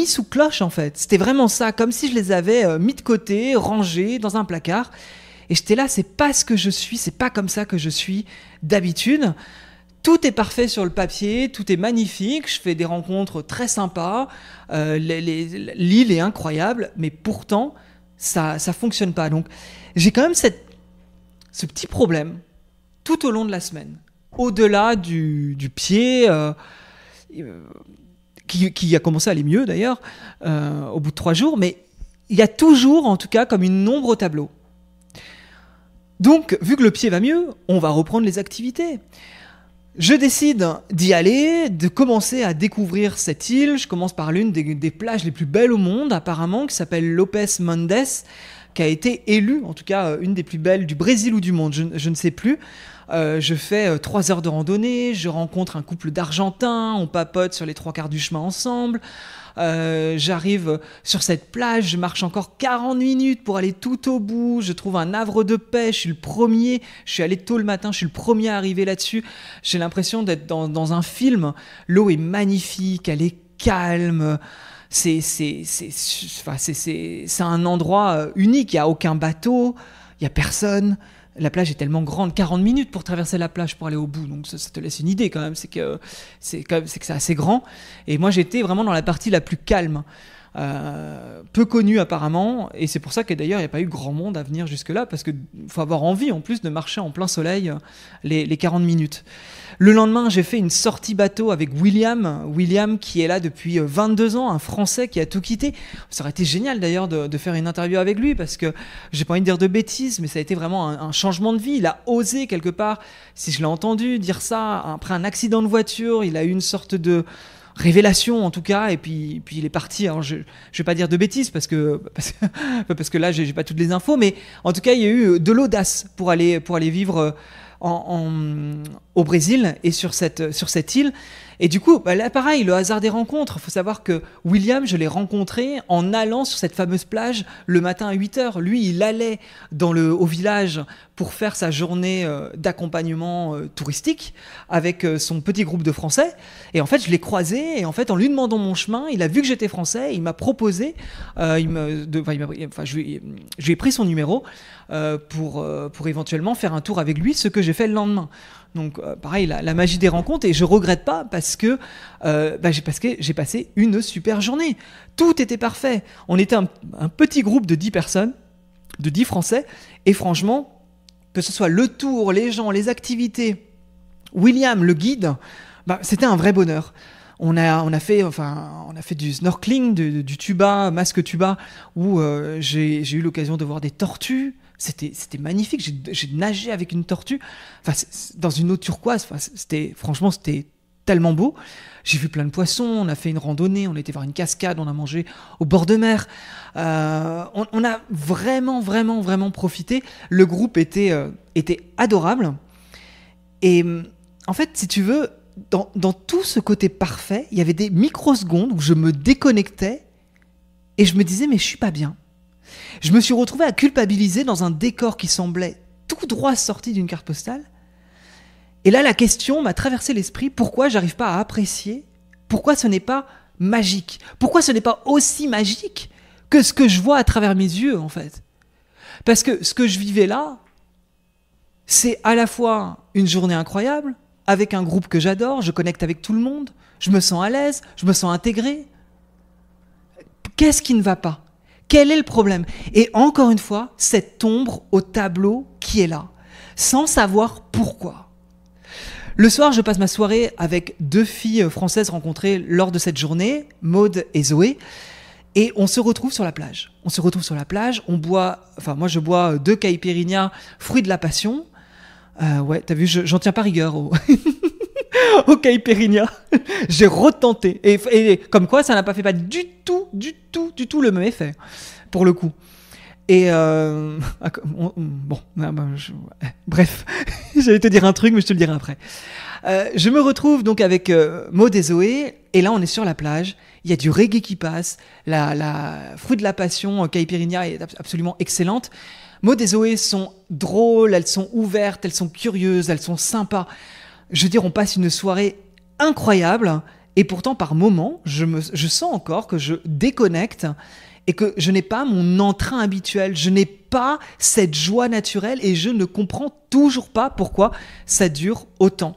sous cloche en fait. C'était vraiment ça, comme si je les avais mis de côté, rangés dans un placard. Et j'étais là, c'est pas ce que je suis, c'est pas comme ça que je suis d'habitude. Tout est parfait sur le papier, tout est magnifique, je fais des rencontres très sympas, l'île est incroyable, mais pourtant, ça fonctionne pas. Donc, j'ai quand même ce petit problème tout au long de la semaine, au-delà du pied, qui a commencé à aller mieux d'ailleurs, au bout de 3 jours, mais il y a toujours, en tout cas, comme une ombre au tableau. Donc, vu que le pied va mieux, on va reprendre les activités. Je décide d'y aller, de commencer à découvrir cette île. Je commence par l'une des plages les plus belles au monde, apparemment, qui s'appelle Lopes Mendes, qui a été élue, en tout cas, une des plus belles du Brésil ou du monde, je ne sais plus. Je fais 3 heures de randonnée, je rencontre un couple d'Argentins, on papote sur les 3/4 du chemin ensemble. J'arrive sur cette plage, je marche encore 40 minutes pour aller tout au bout, je trouve un havre de paix, je suis allé tôt le matin, je suis le premier à arriver là-dessus. J'ai l'impression d'être dans un film, l'eau est magnifique, elle est calme, c'est un endroit unique, il n'y a aucun bateau, il n'y a personne. La plage est tellement grande, 40 minutes pour traverser la plage pour aller au bout, donc ça te laisse une idée quand même, c'est que c'est assez grand. Et moi j'étais vraiment dans la partie la plus calme, peu connue apparemment, et c'est pour ça que d'ailleurs il n'y a pas eu grand monde à venir jusque-là, parce qu'il faut avoir envie en plus de marcher en plein soleil les 40 minutes. Le lendemain, j'ai fait une sortie bateau avec William qui est là depuis 22 ans, un Français qui a tout quitté. Ça aurait été génial d'ailleurs de faire une interview avec lui, parce que j'ai pas envie de dire de bêtises, mais ça a été vraiment un changement de vie. Il a osé quelque part, si je l'ai entendu dire ça, après un accident de voiture, il a eu une sorte de révélation en tout cas, et puis il est parti. Alors je vais pas dire de bêtises parce que là j'ai pas toutes les infos, mais en tout cas il y a eu de l'audace pour aller vivre au Brésil et sur cette île. Et du coup, là pareil, le hasard des rencontres. Il faut savoir que William, je l'ai rencontré en allant sur cette fameuse plage le matin à 8h. Lui, il allait au village pour faire sa journée d'accompagnement touristique avec son petit groupe de Français. Et en fait, je l'ai croisé, et en fait, en lui demandant mon chemin, il a vu que j'étais Français, il m'a proposé, je lui ai pris son numéro pour éventuellement faire un tour avec lui, ce que j'ai fait le lendemain. Donc pareil, la magie des rencontres, et je regrette pas parce que j'ai passé une super journée. Tout était parfait. On était un petit groupe de 10 personnes, de 10 Français, et franchement, que ce soit le tour, les gens, les activités, William, le guide, c'était un vrai bonheur. On a fait du snorkeling, du tuba, masque tuba, où j'ai eu l'occasion de voir des tortues. C'était magnifique. J'ai nagé avec une tortue, dans une eau turquoise. C'était tellement beau. J'ai vu plein de poissons. On a fait une randonnée. On a été voir une cascade. On a mangé au bord de mer. On a vraiment, vraiment, vraiment profité. Le groupe était adorable. Et en fait, si tu veux, dans tout ce côté parfait, il y avait des microsecondes où je me déconnectais et je me disais, mais je suis pas bien. Je me suis retrouvé à culpabiliser dans un décor qui semblait tout droit sorti d'une carte postale. Et là, la question m'a traversé l'esprit, pourquoi j'arrive pas à apprécier ? Pourquoi ce n'est pas magique? Pourquoi ce n'est pas aussi magique que ce que je vois à travers mes yeux, en fait? Parce que ce que je vivais là, c'est à la fois une journée incroyable, avec un groupe que j'adore, je connecte avec tout le monde, je me sens à l'aise, je me sens intégré. Qu'est-ce qui ne va pas? Quel est le problème? Et encore une fois, cette ombre au tableau qui est là, sans savoir pourquoi. Le soir, je passe ma soirée avec 2 filles françaises rencontrées lors de cette journée, Maude et Zoé, et on se retrouve sur la plage. On boit, enfin moi je bois 2 caipirinhas, fruits de la passion. Ouais, t'as vu, j'en tiens pas rigueur au caipirinha. J'ai retenté. Et comme quoi, ça n'a pas fait du tout le même effet, pour le coup. Et bref, j'allais te dire un truc, mais je te le dirai après. Je me retrouve donc avec Maud et Zoé, et là on est sur la plage. Il y a du reggae qui passe, la fruit de la passion caipirinha est absolument excellente. Maud et Zoé sont drôles, elles sont ouvertes, elles sont curieuses, elles sont sympas. Je veux dire, on passe une soirée incroyable, et pourtant par moments, je sens encore que je déconnecte et que je n'ai pas mon entrain habituel, je n'ai pas cette joie naturelle, et je ne comprends toujours pas pourquoi ça dure autant.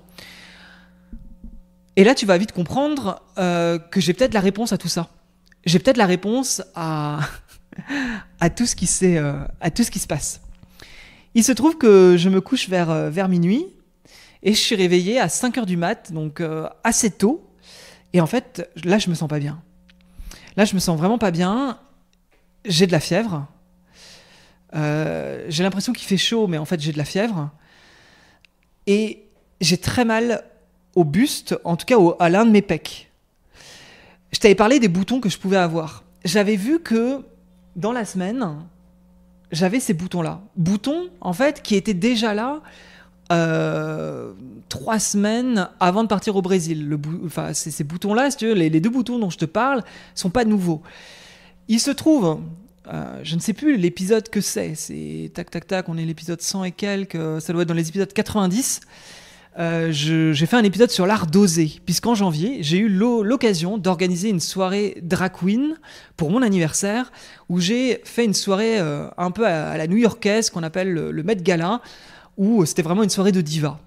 Et là, tu vas vite comprendre que j'ai peut-être la réponse à tout ça. J'ai peut-être la réponse à tout ce qui se passe. Il se trouve que je me couche vers minuit, et je suis réveillé à 5h du mat, donc assez tôt. Et en fait, là, je me sens pas bien. Là, je me sens vraiment pas bien. J'ai de la fièvre. J'ai l'impression qu'il fait chaud, mais en fait, j'ai de la fièvre. Et j'ai très mal au buste, en tout cas à l'un de mes pecs. Je t'avais parlé des boutons que je pouvais avoir. J'avais vu que dans la semaine, j'avais ces boutons-là. Boutons, en fait, qui étaient déjà là 3 semaines avant de partir au Brésil. Ces boutons-là, si tu veux, les 2 boutons dont je te parle, sont pas nouveaux. Il se trouve, je ne sais plus l'épisode que c'est tac, on est l'épisode 100 et quelques, ça doit être dans les épisodes 90. J'ai fait un épisode sur l'art d'oser, puisqu'en janvier, j'ai eu l'occasion d'organiser une soirée drag queen pour mon anniversaire, où j'ai fait une soirée un peu à la new-yorkaise, qu'on appelle le Met Gala, où c'était vraiment une soirée de diva.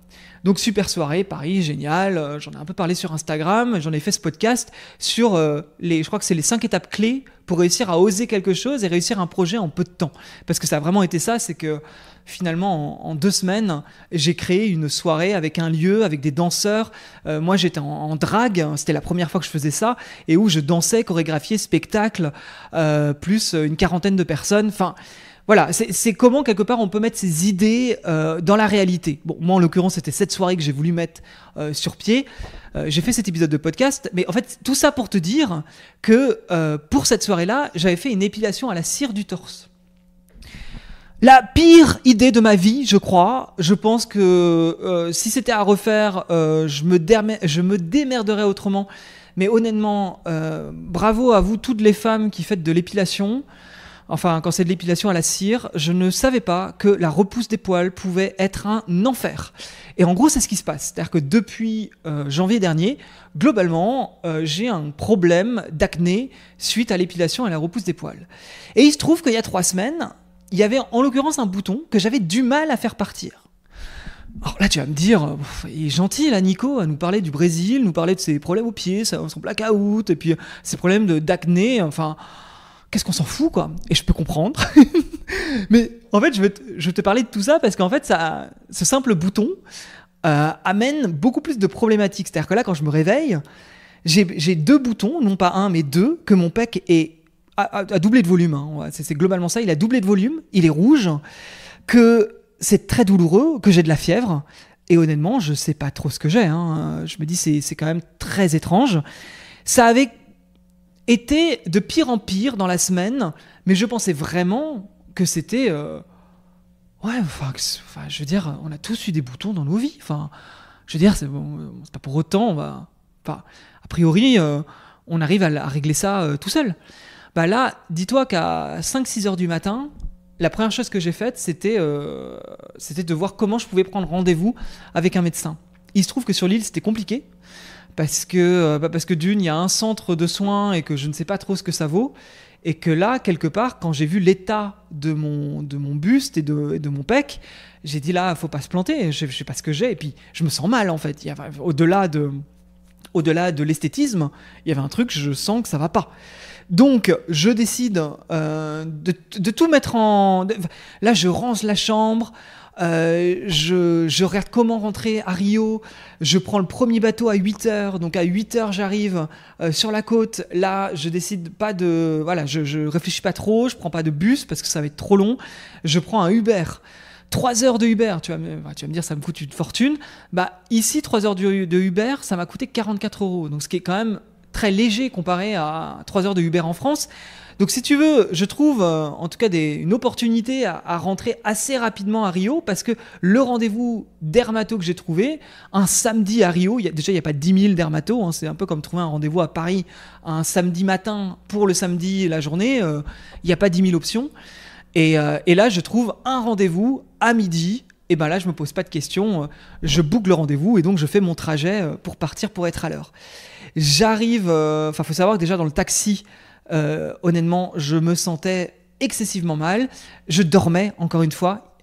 Donc super soirée, Paris, génial, j'en ai un peu parlé sur Instagram, j'en ai fait ce podcast sur je crois que c'est les 5 étapes clés pour réussir à oser quelque chose et réussir un projet en peu de temps. Parce que ça a vraiment été ça, c'est que finalement en 2 semaines, j'ai créé une soirée avec un lieu, avec des danseurs. Moi j'étais en drague, c'était la première fois que je faisais ça, et où je dansais, chorégraphiais, spectacle, plus une 40aine de personnes, enfin... Voilà, c'est comment quelque part on peut mettre ses idées dans la réalité. Bon, moi en l'occurrence c'était cette soirée que j'ai voulu mettre sur pied. J'ai fait cet épisode de podcast, mais en fait tout ça pour te dire que pour cette soirée-là, j'avais fait une épilation à la cire du torse. La pire idée de ma vie, je crois. Je pense que si c'était à refaire, je me démerderais autrement. Mais honnêtement, bravo à vous toutes les femmes qui faites de l'épilation. Enfin, quand c'est de l'épilation à la cire, je ne savais pas que la repousse des poils pouvait être un enfer. Et en gros, c'est ce qui se passe. C'est-à-dire que depuis janvier dernier, globalement, j'ai un problème d'acné suite à l'épilation et à la repousse des poils. Et il se trouve qu'il y a 3 semaines, il y avait en l'occurrence un bouton que j'avais du mal à faire partir. Alors là, tu vas me dire, il est gentil là, Nico, à nous parler du Brésil, nous parler de ses problèmes aux pieds, son blackout, et puis ses problèmes d'acné, enfin... Qu'est-ce qu'on s'en fout, quoi? Et je peux comprendre. Mais en fait, je vais te parler de tout ça parce qu'en fait, ce simple bouton amène beaucoup plus de problématiques. C'est-à-dire que là, quand je me réveille, j'ai 2 boutons, non pas 1, mais 2, que mon pec a doublé de volume. Hein. C'est globalement ça, il a doublé de volume, il est rouge, que c'est très douloureux, que j'ai de la fièvre. Et honnêtement, je sais pas trop ce que j'ai. Hein. Je me dis, c'est quand même très étrange. Ça avait été de pire en pire dans la semaine, mais je pensais vraiment que c'était... je veux dire, on a tous eu des boutons dans nos vies. Enfin, je veux dire, c'est pas pour autant, a priori, on arrive à régler ça tout seul. Bah là, dis-toi qu'à 5-6 heures du matin, la première chose que j'ai faite, c'était de voir comment je pouvais prendre rendez-vous avec un médecin. Il se trouve que sur l'île, c'était compliqué, parce que d'une, il y a un centre de soins et que je ne sais pas trop ce que ça vaut. Et que là, quelque part, quand j'ai vu l'état de mon buste et de mon pec, j'ai dit là, faut pas se planter, je sais pas ce que j'ai. Et puis, je me sens mal, en fait. Au-delà de l'esthétisme, il y avait un truc, je sens que ça va pas. Donc, je décide de tout mettre Là, je range la chambre. Je regarde comment rentrer à Rio. Je prends le premier bateau à 8h. Donc à 8h, j'arrive sur la côte. Là, je décide pas de... Voilà, je réfléchis pas trop. Je prends pas de bus parce que ça va être trop long. Je prends un Uber. 3 heures de Uber, tu vas me dire, ça me coûte une fortune. Ici, 3 heures de Uber, ça m'a coûté 44 €. Donc ce qui est quand même très léger comparé à 3 heures de Uber en France. Donc si tu veux, je trouve en tout cas une opportunité à rentrer assez rapidement à Rio, parce que le rendez-vous dermato que j'ai trouvé, un samedi à Rio, déjà il n'y a pas 10 000 dermatos, hein, c'est un peu comme trouver un rendez-vous à Paris un samedi matin pour le samedi la journée, il n'y a pas 10 000 options. Et là je trouve un rendez-vous à midi, et ben là je me pose pas de questions, je boucle le rendez-vous et donc je fais mon trajet pour partir pour être à l'heure. J'arrive, faut savoir que déjà dans le taxi, honnêtement, je me sentais excessivement mal. Je dormais, encore une fois.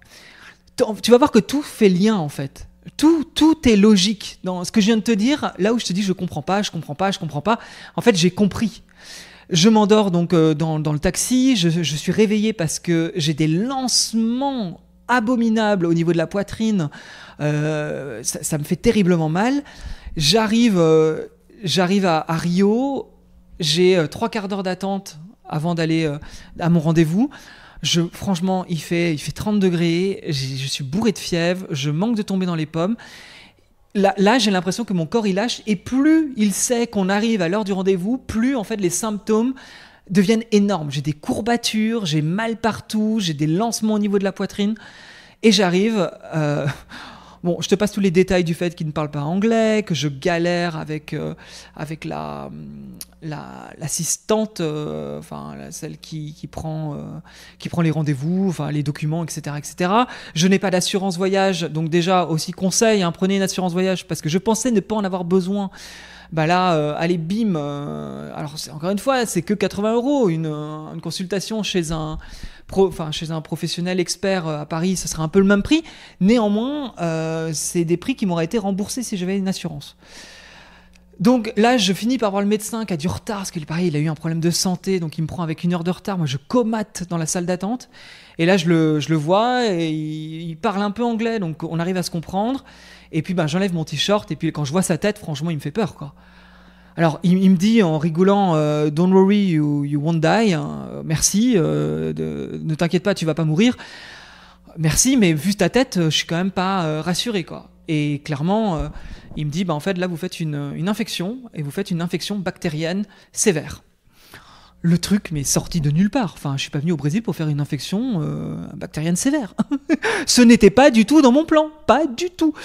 Tu vas voir que tout fait lien, en fait. Tout est logique. Dans ce que je viens de te dire, là où je te dis je comprends pas. En fait, j'ai compris. Je m'endors donc dans le taxi. Je suis réveillé parce que j'ai des lancements abominables au niveau de la poitrine. Ça me fait terriblement mal. J'arrive à Rio. J'ai 3 quarts d'heure d'attente avant d'aller à mon rendez-vous. Franchement, il fait 30 degrés, je suis bourré de fièvre, je manque de tomber dans les pommes. Là, j'ai l'impression que mon corps, il lâche, et plus il sait qu'on arrive à l'heure du rendez-vous, plus en fait les symptômes deviennent énormes. J'ai des courbatures, j'ai mal partout, j'ai des lancements au niveau de la poitrine, et j'arrive... Bon, je te passe tous les détails du fait qu'il ne parle pas anglais, que je galère avec l'assistante, celle qui prend les rendez-vous, les documents, etc., etc. Je n'ai pas d'assurance voyage, donc déjà aussi conseil, prenez une assurance voyage, parce que je pensais ne pas en avoir besoin. Allez, bim. Alors encore une fois, c'est que 80 €. Une consultation chez un professionnel expert à Paris, ce serait un peu le même prix. Néanmoins, c'est des prix qui m'auraient été remboursés si j'avais une assurance. Donc là, je finis par voir le médecin qui a du retard, parce qu'il pareil, il a eu un problème de santé, donc il me prend avec 1 heure de retard. Moi, je comate dans la salle d'attente. Et là, je le vois, et il parle un peu anglais, donc on arrive à se comprendre. Et puis, j'enlève mon t-shirt, et puis quand je vois sa tête, franchement, il me fait peur, quoi. Alors, il me dit en rigolant, Don't worry, you won't die. Merci, ne t'inquiète pas, tu vas pas mourir. Merci, mais vu ta tête, je suis quand même pas rassuré, quoi. Et clairement, il me dit, en fait, là, vous faites une infection, et vous faites une infection bactérienne sévère. Le truc m'est sorti de nulle part. Enfin, je suis pas venu au Brésil pour faire une infection bactérienne sévère. Ce n'était pas du tout dans mon plan, pas du tout.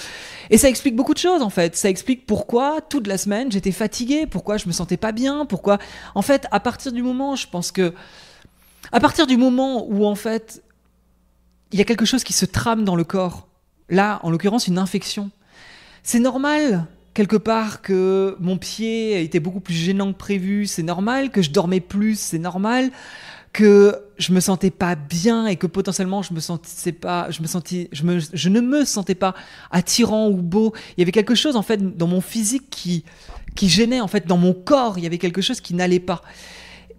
Et ça explique beaucoup de choses, en fait. Ça explique pourquoi toute la semaine j'étais fatigué, pourquoi je me sentais pas bien, pourquoi. En fait, à partir du moment où en fait il y a quelque chose qui se trame dans le corps, là, en l'occurrence, une infection, c'est normal. Quelque part que mon pied était beaucoup plus gênant que prévu, c'est normal. Que je dormais plus, c'est normal. Que je me sentais pas bien et que potentiellement je ne me sentais pas attirant ou beau. Il y avait quelque chose en fait dans mon physique qui gênait, en fait dans mon corps. Il y avait quelque chose qui n'allait pas.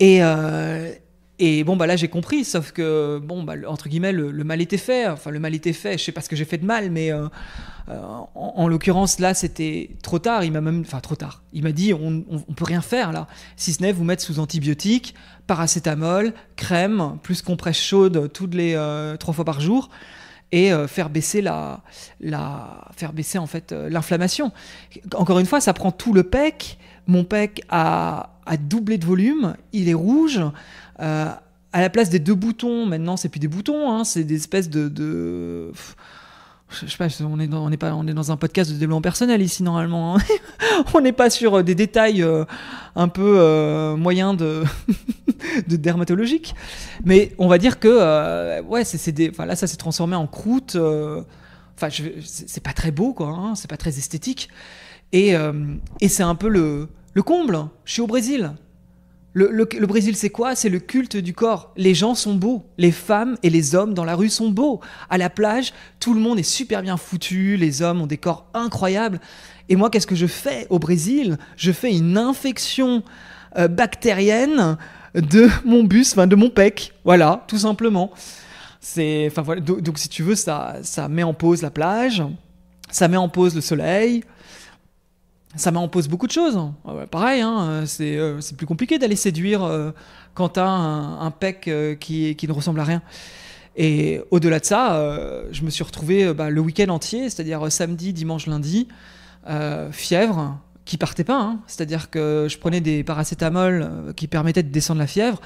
Et là j'ai compris, sauf que entre guillemets le mal était fait. Enfin le mal était fait. Je sais pas ce que j'ai fait de mal, mais en l'occurrence là c'était trop tard. Il m'a dit on peut rien faire là, si ce n'est vous mettre sous antibiotiques, paracétamol, crème, plus compresse chaude toutes les 3 fois par jour, et faire baisser en fait l'inflammation. Encore une fois, ça prend tout le pec. Mon pec a doublé de volume, il est rouge. À la place des 2 boutons, maintenant c'est plus des boutons, c'est des espèces de je sais pas, on est dans un podcast de développement personnel ici normalement. On n'est pas sur des détails un peu moyens de dermatologique, mais on va dire que là ça s'est transformé en croûte. C'est pas très beau, quoi, c'est pas très esthétique. Et c'est un peu le comble. Je suis au Brésil. Le Brésil, c'est quoi? C'est le culte du corps. Les gens sont beaux. Les femmes et les hommes dans la rue sont beaux. À la plage, tout le monde est super bien foutu. Les hommes ont des corps incroyables. Et moi, qu'est-ce que je fais au Brésil? Je fais une infection bactérienne de mon bus, enfin de mon pec. Voilà, tout simplement. Voilà. Donc, si tu veux, ça met en pause la plage. Ça met en pause le soleil. Ça met en pause beaucoup de choses. Pareil, hein, c'est plus compliqué d'aller séduire quand t'as un pec qui ne ressemble à rien. Et au-delà de ça, je me suis retrouvé le week-end entier, c'est-à-dire samedi, dimanche, lundi, fièvre qui partait pas. Hein. C'est-à-dire que je prenais des paracétamol qui permettaient de descendre la fièvre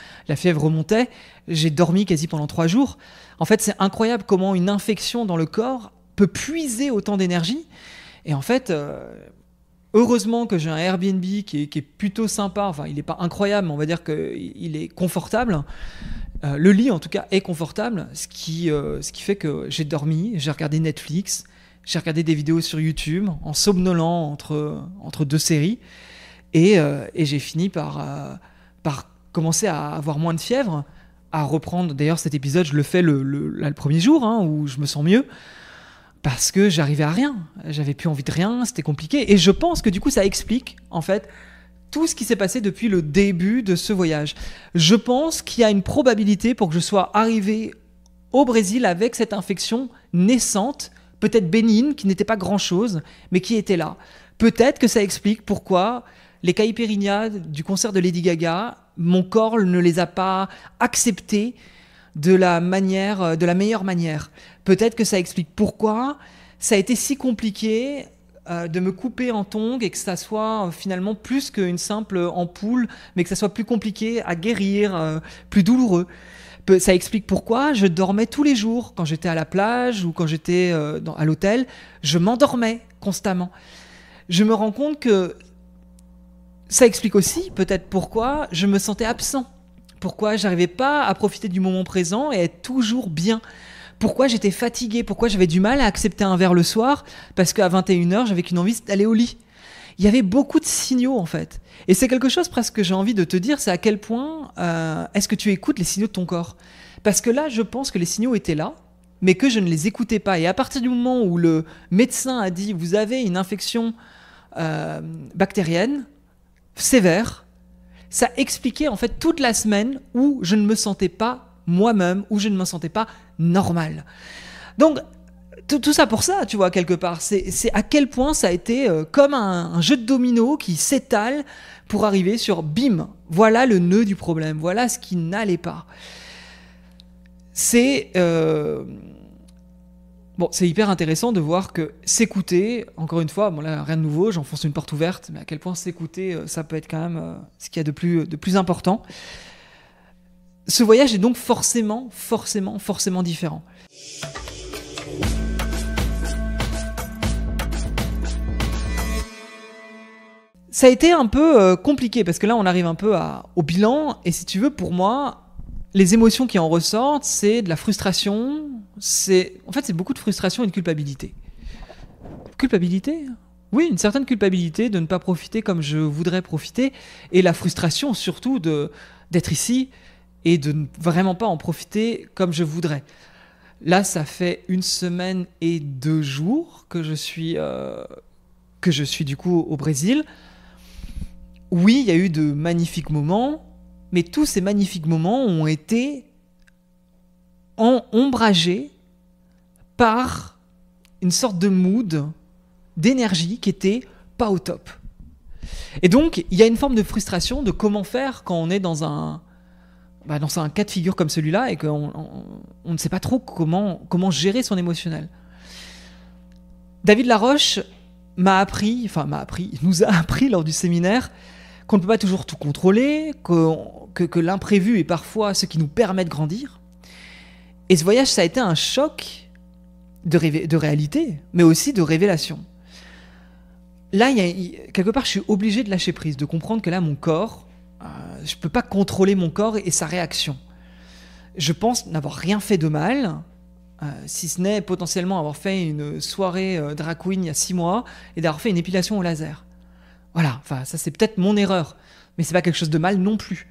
remontait, j'ai dormi quasi pendant 3 jours. En fait, c'est incroyable comment une infection dans le corps peut puiser autant d'énergie. Et en fait... heureusement que j'ai un Airbnb qui est plutôt sympa. Enfin, il n'est pas incroyable, mais on va dire qu'il est confortable. Le lit, en tout cas, est confortable, ce qui fait que j'ai dormi, j'ai regardé Netflix, j'ai regardé des vidéos sur YouTube en somnolant entre 2 séries. Et j'ai fini par commencer à avoir moins de fièvre, à reprendre. D'ailleurs, cet épisode, je le fais le premier jour, hein, où je me sens mieux. Parce que j'arrivais à rien, j'avais plus envie de rien, c'était compliqué. Et je pense que du coup, ça explique, en fait, tout ce qui s'est passé depuis le début de ce voyage. Je pense qu'il y a une probabilité pour que je sois arrivé au Brésil avec cette infection naissante, peut-être bénigne, qui n'était pas grand-chose, mais qui était là. Peut-être que ça explique pourquoi les caipirinhas du concert de Lady Gaga, mon corps ne les a pas acceptés de la meilleure manière. Peut-être que ça explique pourquoi ça a été si compliqué de me couper en tongs et que ça soit finalement plus qu'une simple ampoule, mais que ça soit plus compliqué à guérir, plus douloureux. Ça explique pourquoi je dormais tous les jours quand j'étais à la plage ou quand j'étais à l'hôtel. Je m'endormais constamment. Je me rends compte que ça explique aussi peut-être pourquoi je me sentais absent. Pourquoi j'arrivais pas à profiter du moment présent et être toujours bien. Pourquoi j'étais fatigué, pourquoi j'avais du mal à accepter un verre le soir, parce qu'à 21h, j'avais qu'une envie d'aller au lit. Il y avait beaucoup de signaux, en fait. Et c'est quelque chose presque que j'ai envie de te dire, c'est à quel point est-ce que tu écoutes les signaux de ton corps. Parce que là, je pense que les signaux étaient là, mais que je ne les écoutais pas. Et à partir du moment où le médecin a dit « vous avez une infection bactérienne sévère », ça expliquait en fait toute la semaine où je ne me sentais pas moi-même, où je ne me sentais pas normal. Donc, tout ça pour ça, tu vois, quelque part. C'est à quel point ça a été comme un jeu de domino qui s'étale pour arriver sur bim, voilà le nœud du problème, voilà ce qui n'allait pas. C'est hyper intéressant de voir que s'écouter, encore une fois, bon là, rien de nouveau, j'enfonce une porte ouverte, mais à quel point s'écouter, ça peut être quand même ce qu'il y a de plus important. Ce voyage est donc forcément différent. Ça a été un peu compliqué, parce que là, on arrive un peu au bilan, et si tu veux, pour moi, les émotions qui en ressortent, c'est de la frustration, c'est beaucoup de frustration et de culpabilité. Culpabilité ? Oui, une certaine culpabilité de ne pas profiter comme je voudrais profiter, et la frustration surtout d'être ici et de ne vraiment pas en profiter comme je voudrais. Là, ça fait 1 semaine et 2 jours que je suis du coup au Brésil. Oui, il y a eu de magnifiques moments, mais tous ces magnifiques moments ont été ombragés par une sorte de mood, d'énergie qui était pas au top. Et donc, il y a une forme de frustration de comment faire quand on est dans un cas de figure comme celui-là et qu'on ne sait pas trop comment gérer son émotionnel. David Laroche il nous a appris lors du séminaire qu'on ne peut pas toujours tout contrôler, que l'imprévu est parfois ce qui nous permet de grandir. Et ce voyage, ça a été un choc de réalité, mais aussi de révélation. Là, quelque part, je suis obligé de lâcher prise, de comprendre que là, mon corps, je ne peux pas contrôler mon corps et sa réaction. Je pense n'avoir rien fait de mal, si ce n'est potentiellement avoir fait une soirée drag queen il y a 6 mois et d'avoir fait une épilation au laser. Voilà, enfin ça c'est peut-être mon erreur, mais c'est pas quelque chose de mal non plus.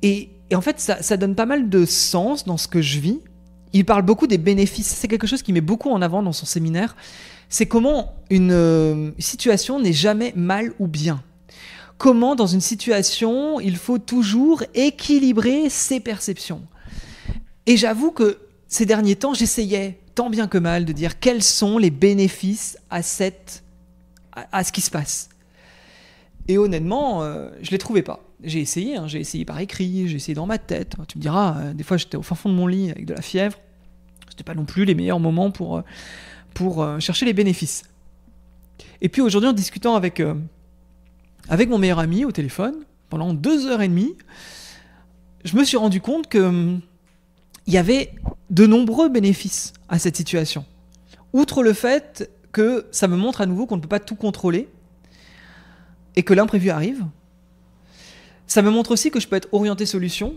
Et en fait ça donne pas mal de sens dans ce que je vis. Il parle beaucoup des bénéfices, c'est quelque chose qu'il met beaucoup en avant dans son séminaire, c'est comment une situation n'est jamais mal ou bien. Comment dans une situation il faut toujours équilibrer ses perceptions. Et j'avoue que ces derniers temps, j'essayais tant bien que mal de dire quels sont les bénéfices à ce qui se passe. Et honnêtement, je ne les trouvais pas. J'ai essayé par écrit, j'ai essayé dans ma tête. Tu me diras, des fois j'étais au fin fond de mon lit avec de la fièvre. C'était pas non plus les meilleurs moments pour chercher les bénéfices. Et puis aujourd'hui, en discutant avec mon meilleur ami au téléphone, pendant 2h30, je me suis rendu compte que il y avait de nombreux bénéfices à cette situation. Outre le fait que ça me montre à nouveau qu'on ne peut pas tout contrôler et que l'imprévu arrive, ça me montre aussi que je peux être orienté solution,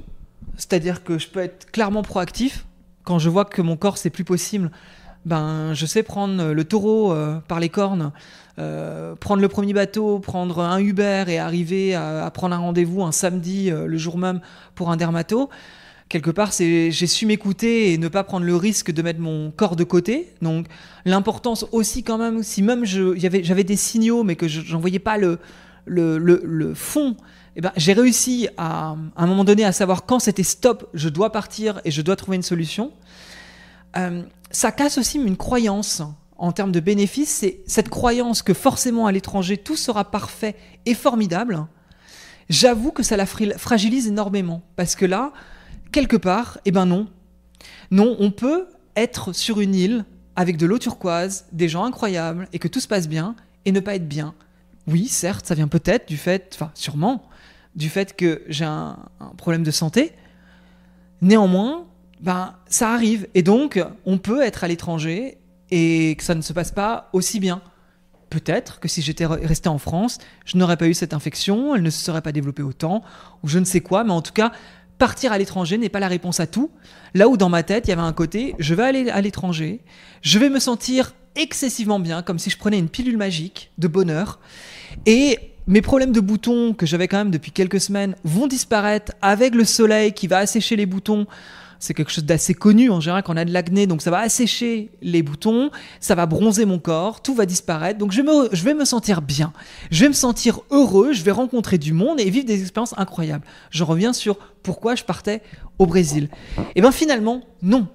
c'est-à-dire que je peux être clairement proactif. Quand je vois que mon corps c'est plus possible, je sais prendre le taureau par les cornes, prendre le premier bateau, prendre un Uber et arriver à prendre un rendez-vous un samedi le jour même pour un dermato. Quelque part, j'ai su m'écouter et ne pas prendre le risque de mettre mon corps de côté. Donc, l'importance aussi quand même, si même j'avais des signaux, mais que j'en voyais pas le fond, j'ai réussi à un moment donné à savoir quand c'était stop, je dois partir et je dois trouver une solution. Ça casse aussi une croyance en termes de bénéfices, c'est cette croyance que forcément à l'étranger, tout sera parfait et formidable. J'avoue que ça la fragilise énormément, parce que là, quelque part, non. Non, on peut être sur une île avec de l'eau turquoise, des gens incroyables, et que tout se passe bien, et ne pas être bien. Oui, certes, ça vient peut-être sûrement, du fait que j'ai un problème de santé. Néanmoins, ça arrive. Et donc, on peut être à l'étranger et que ça ne se passe pas aussi bien. Peut-être que si j'étais resté en France, je n'aurais pas eu cette infection, elle ne se serait pas développée autant, ou je ne sais quoi, mais en tout cas, partir à l'étranger n'est pas la réponse à tout. Là où dans ma tête, il y avait un côté, je vais aller à l'étranger, je vais me sentir excessivement bien, comme si je prenais une pilule magique de bonheur, et mes problèmes de boutons que j'avais quand même depuis quelques semaines vont disparaître avec le soleil qui va assécher les boutons. C'est quelque chose d'assez connu en général quand on a de l'acné, donc ça va assécher les boutons, ça va bronzer mon corps, tout va disparaître, donc je vais me sentir bien, je vais me sentir heureux, je vais rencontrer du monde et vivre des expériences incroyables. Je reviens sur pourquoi je partais au Brésil. Et finalement, non.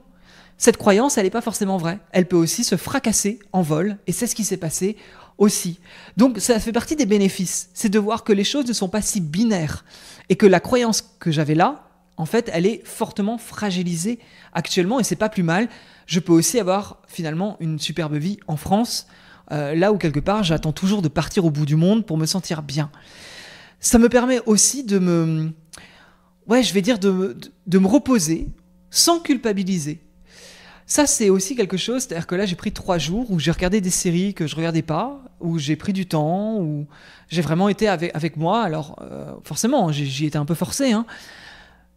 Cette croyance, elle n'est pas forcément vraie. Elle peut aussi se fracasser en vol, et c'est ce qui s'est passé aussi. Donc ça fait partie des bénéfices, c'est de voir que les choses ne sont pas si binaires, et que la croyance que j'avais là, en fait, elle est fortement fragilisée actuellement et c'est pas plus mal. Je peux aussi avoir finalement une superbe vie en France, là où quelque part j'attends toujours de partir au bout du monde pour me sentir bien. Ça me permet aussi de me reposer sans culpabiliser. Ça, c'est aussi quelque chose, c'est-à-dire que là, j'ai pris 3 jours où j'ai regardé des séries que je regardais pas, où j'ai pris du temps, où j'ai vraiment été avec moi. Alors, forcément, j'y étais un peu forcé, hein.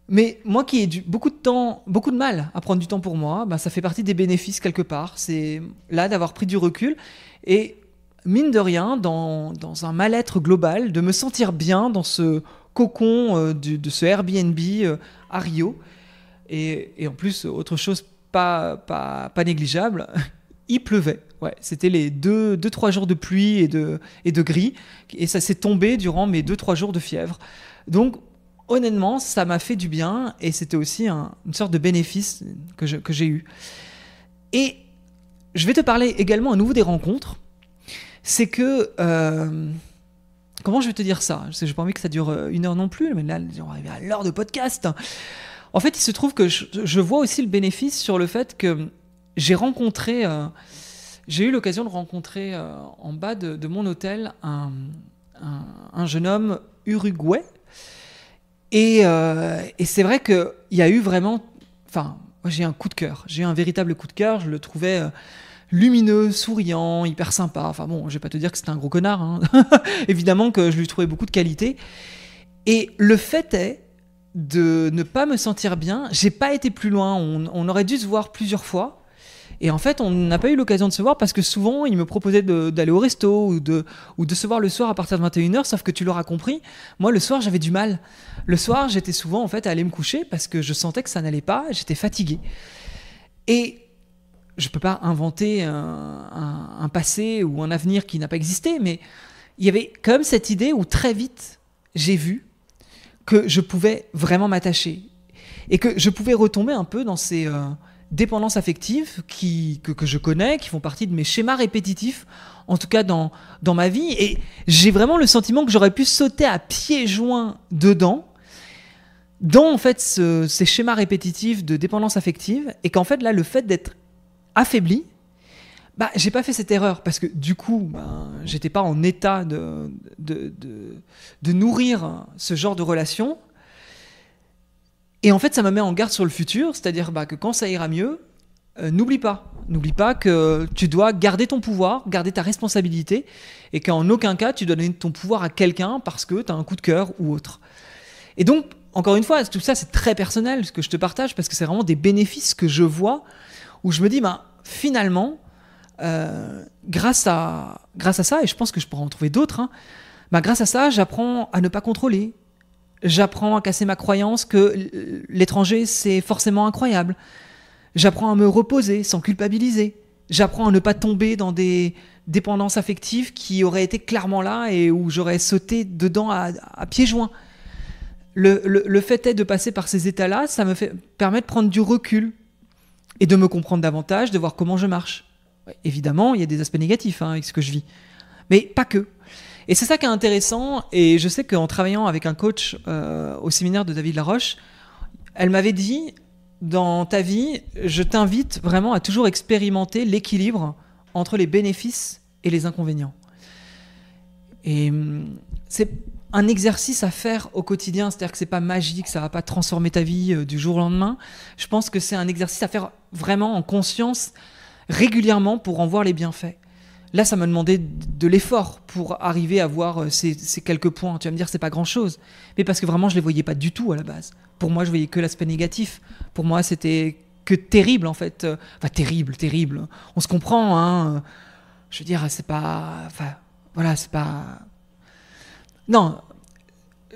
Mais moi qui ai beaucoup de mal à prendre du temps pour moi, ça fait partie des bénéfices quelque part. C'est là d'avoir pris du recul et mine de rien, dans un mal-être global, de me sentir bien dans ce cocon de ce Airbnb à Rio. Et en plus, autre chose pas négligeable, il pleuvait. Ouais, c'était les 2-3 jours de pluie et de gris. Et ça s'est tombé durant mes 2-3 jours de fièvre. Donc, honnêtement, ça m'a fait du bien et c'était aussi une sorte de bénéfice que j'ai eu. Et je vais te parler également à nouveau des rencontres. C'est que... comment je vais te dire ça ? Je n'ai pas envie que ça dure 1 heure non plus, mais là, on va arriver à l'heure de podcast. En fait, il se trouve que je vois aussi le bénéfice sur le fait que j'ai eu l'occasion de rencontrer en bas de mon hôtel un jeune homme uruguayen. Et c'est vrai qu'il y a eu vraiment... Moi, j'ai un coup de cœur. J'ai eu un véritable coup de cœur. Je le trouvais lumineux, souriant, hyper sympa. Je vais pas te dire que c'était un gros connard, hein. Évidemment que je lui trouvais beaucoup de qualités. Et le fait est de ne pas me sentir bien. J'ai pas été plus loin, on aurait dû se voir plusieurs fois. Et en fait, on n'a pas eu l'occasion de se voir parce que souvent, il me proposait d'aller au resto ou de se voir le soir à partir de 21h, sauf que tu l'auras compris, moi, le soir, j'avais du mal. Le soir, j'étais souvent en fait à aller me coucher parce que je sentais que ça n'allait pas, j'étais fatigué. Et je peux pas inventer un passé ou un avenir qui n'a pas existé, mais il y avait quand même cette idée où très vite, j'ai vu que je pouvais vraiment m'attacher et que je pouvais retomber un peu dans ces dépendances affectives que je connais, qui font partie de mes schémas répétitifs, en tout cas dans ma vie. Et j'ai vraiment le sentiment que j'aurais pu sauter à pieds joints dedans, dans en fait ces schémas répétitifs de dépendance affective, et qu'en fait là, le fait d'être affaibli, j'ai pas fait cette erreur parce que du coup, j'étais pas en état de nourrir ce genre de relation. Et en fait, ça me met en garde sur le futur, c'est-à-dire que quand ça ira mieux, n'oublie pas que tu dois garder ton pouvoir, garder ta responsabilité, et qu'en aucun cas, tu dois donner ton pouvoir à quelqu'un parce que tu as un coup de cœur ou autre. Et donc, encore une fois, tout ça, c'est très personnel, ce que je te partage, parce que c'est vraiment des bénéfices que je vois, où je me dis, finalement, grâce à ça, et je pense que je pourrais en trouver d'autres, grâce à ça, j'apprends à ne pas contrôler. J'apprends à casser ma croyance que l'étranger, c'est forcément incroyable. J'apprends à me reposer sans culpabiliser. J'apprends à ne pas tomber dans des dépendances affectives qui auraient été clairement là et où j'aurais sauté dedans à pieds joints. Le fait est de passer par ces états-là, ça me permet de prendre du recul et de me comprendre davantage, de voir comment je marche. Évidemment, il y a des aspects négatifs avec ce que je vis, mais pas que. Et c'est ça qui est intéressant, et je sais qu'en travaillant avec un coach au séminaire de David Laroche, elle m'avait dit, dans ta vie, je t'invite vraiment à toujours expérimenter l'équilibre entre les bénéfices et les inconvénients. Et c'est un exercice à faire au quotidien, c'est-à-dire que c'est pas magique, ça va pas transformer ta vie du jour au lendemain. Je pense que c'est un exercice à faire vraiment en conscience, régulièrement, pour en voir les bienfaits. Là, ça m'a demandé de l'effort pour arriver à voir ces quelques points. Tu vas me dire, c'est pas grand-chose. Mais parce que vraiment, je les voyais pas du tout à la base. Pour moi, je voyais que l'aspect négatif. Pour moi, c'était que terrible, en fait. Enfin, terrible. On se comprend, Je veux dire, c'est pas... Enfin, voilà, c'est pas... Non,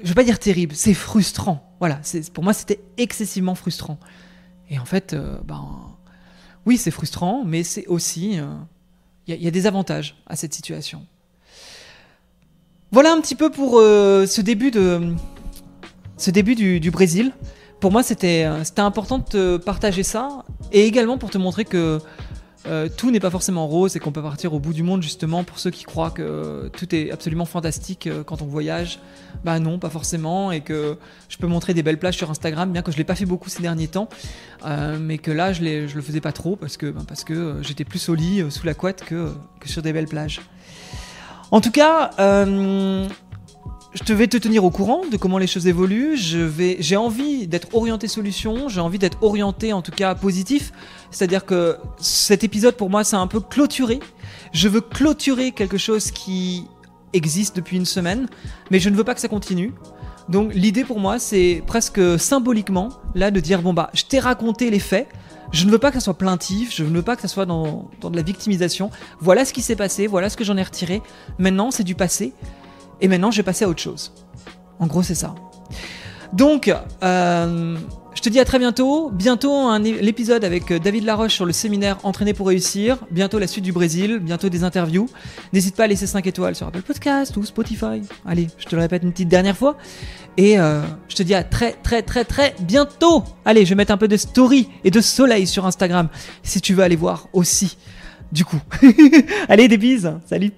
je veux pas dire terrible, c'est frustrant. Voilà, pour moi, c'était excessivement frustrant. Et en fait, oui, c'est frustrant, mais c'est aussi... Il y a des avantages à cette situation. Voilà un petit peu pour ce début du Brésil. Pour moi, c'était important de te partager ça, et également pour te montrer que tout n'est pas forcément rose et qu'on peut partir au bout du monde, justement, pour ceux qui croient que tout est absolument fantastique quand on voyage. Non, pas forcément, et que je peux montrer des belles plages sur Instagram, bien que je ne l'ai pas fait beaucoup ces derniers temps, mais que là je le faisais pas trop parce que j'étais plus au lit sous la couette que sur des belles plages. En tout cas, je vais te tenir au courant de comment les choses évoluent. J'ai envie d'être orienté solution, j'ai envie d'être orienté en tout cas positif. C'est-à-dire que cet épisode pour moi c'est un peu clôturé. Je veux clôturer quelque chose qui existe depuis une semaine, mais je ne veux pas que ça continue. Donc l'idée pour moi c'est presque symboliquement là de dire je t'ai raconté les faits. Je ne veux pas que ça soit plaintif, je ne veux pas que ça soit dans de la victimisation. Voilà ce qui s'est passé, voilà ce que j'en ai retiré. Maintenant c'est du passé. Et maintenant, je vais passer à autre chose. En gros, c'est ça. Donc, je te dis à très bientôt. Bientôt, l'épisode avec David Laroche sur le séminaire Entraîner pour réussir. Bientôt, la suite du Brésil. Bientôt, des interviews. N'hésite pas à laisser 5 étoiles sur Apple Podcast ou Spotify. Allez, je te le répète une petite dernière fois. Et je te dis à très, très, très, très bientôt. Allez, je vais mettre un peu de story et de soleil sur Instagram si tu veux aller voir aussi. Du coup. Allez, des bises. Salut.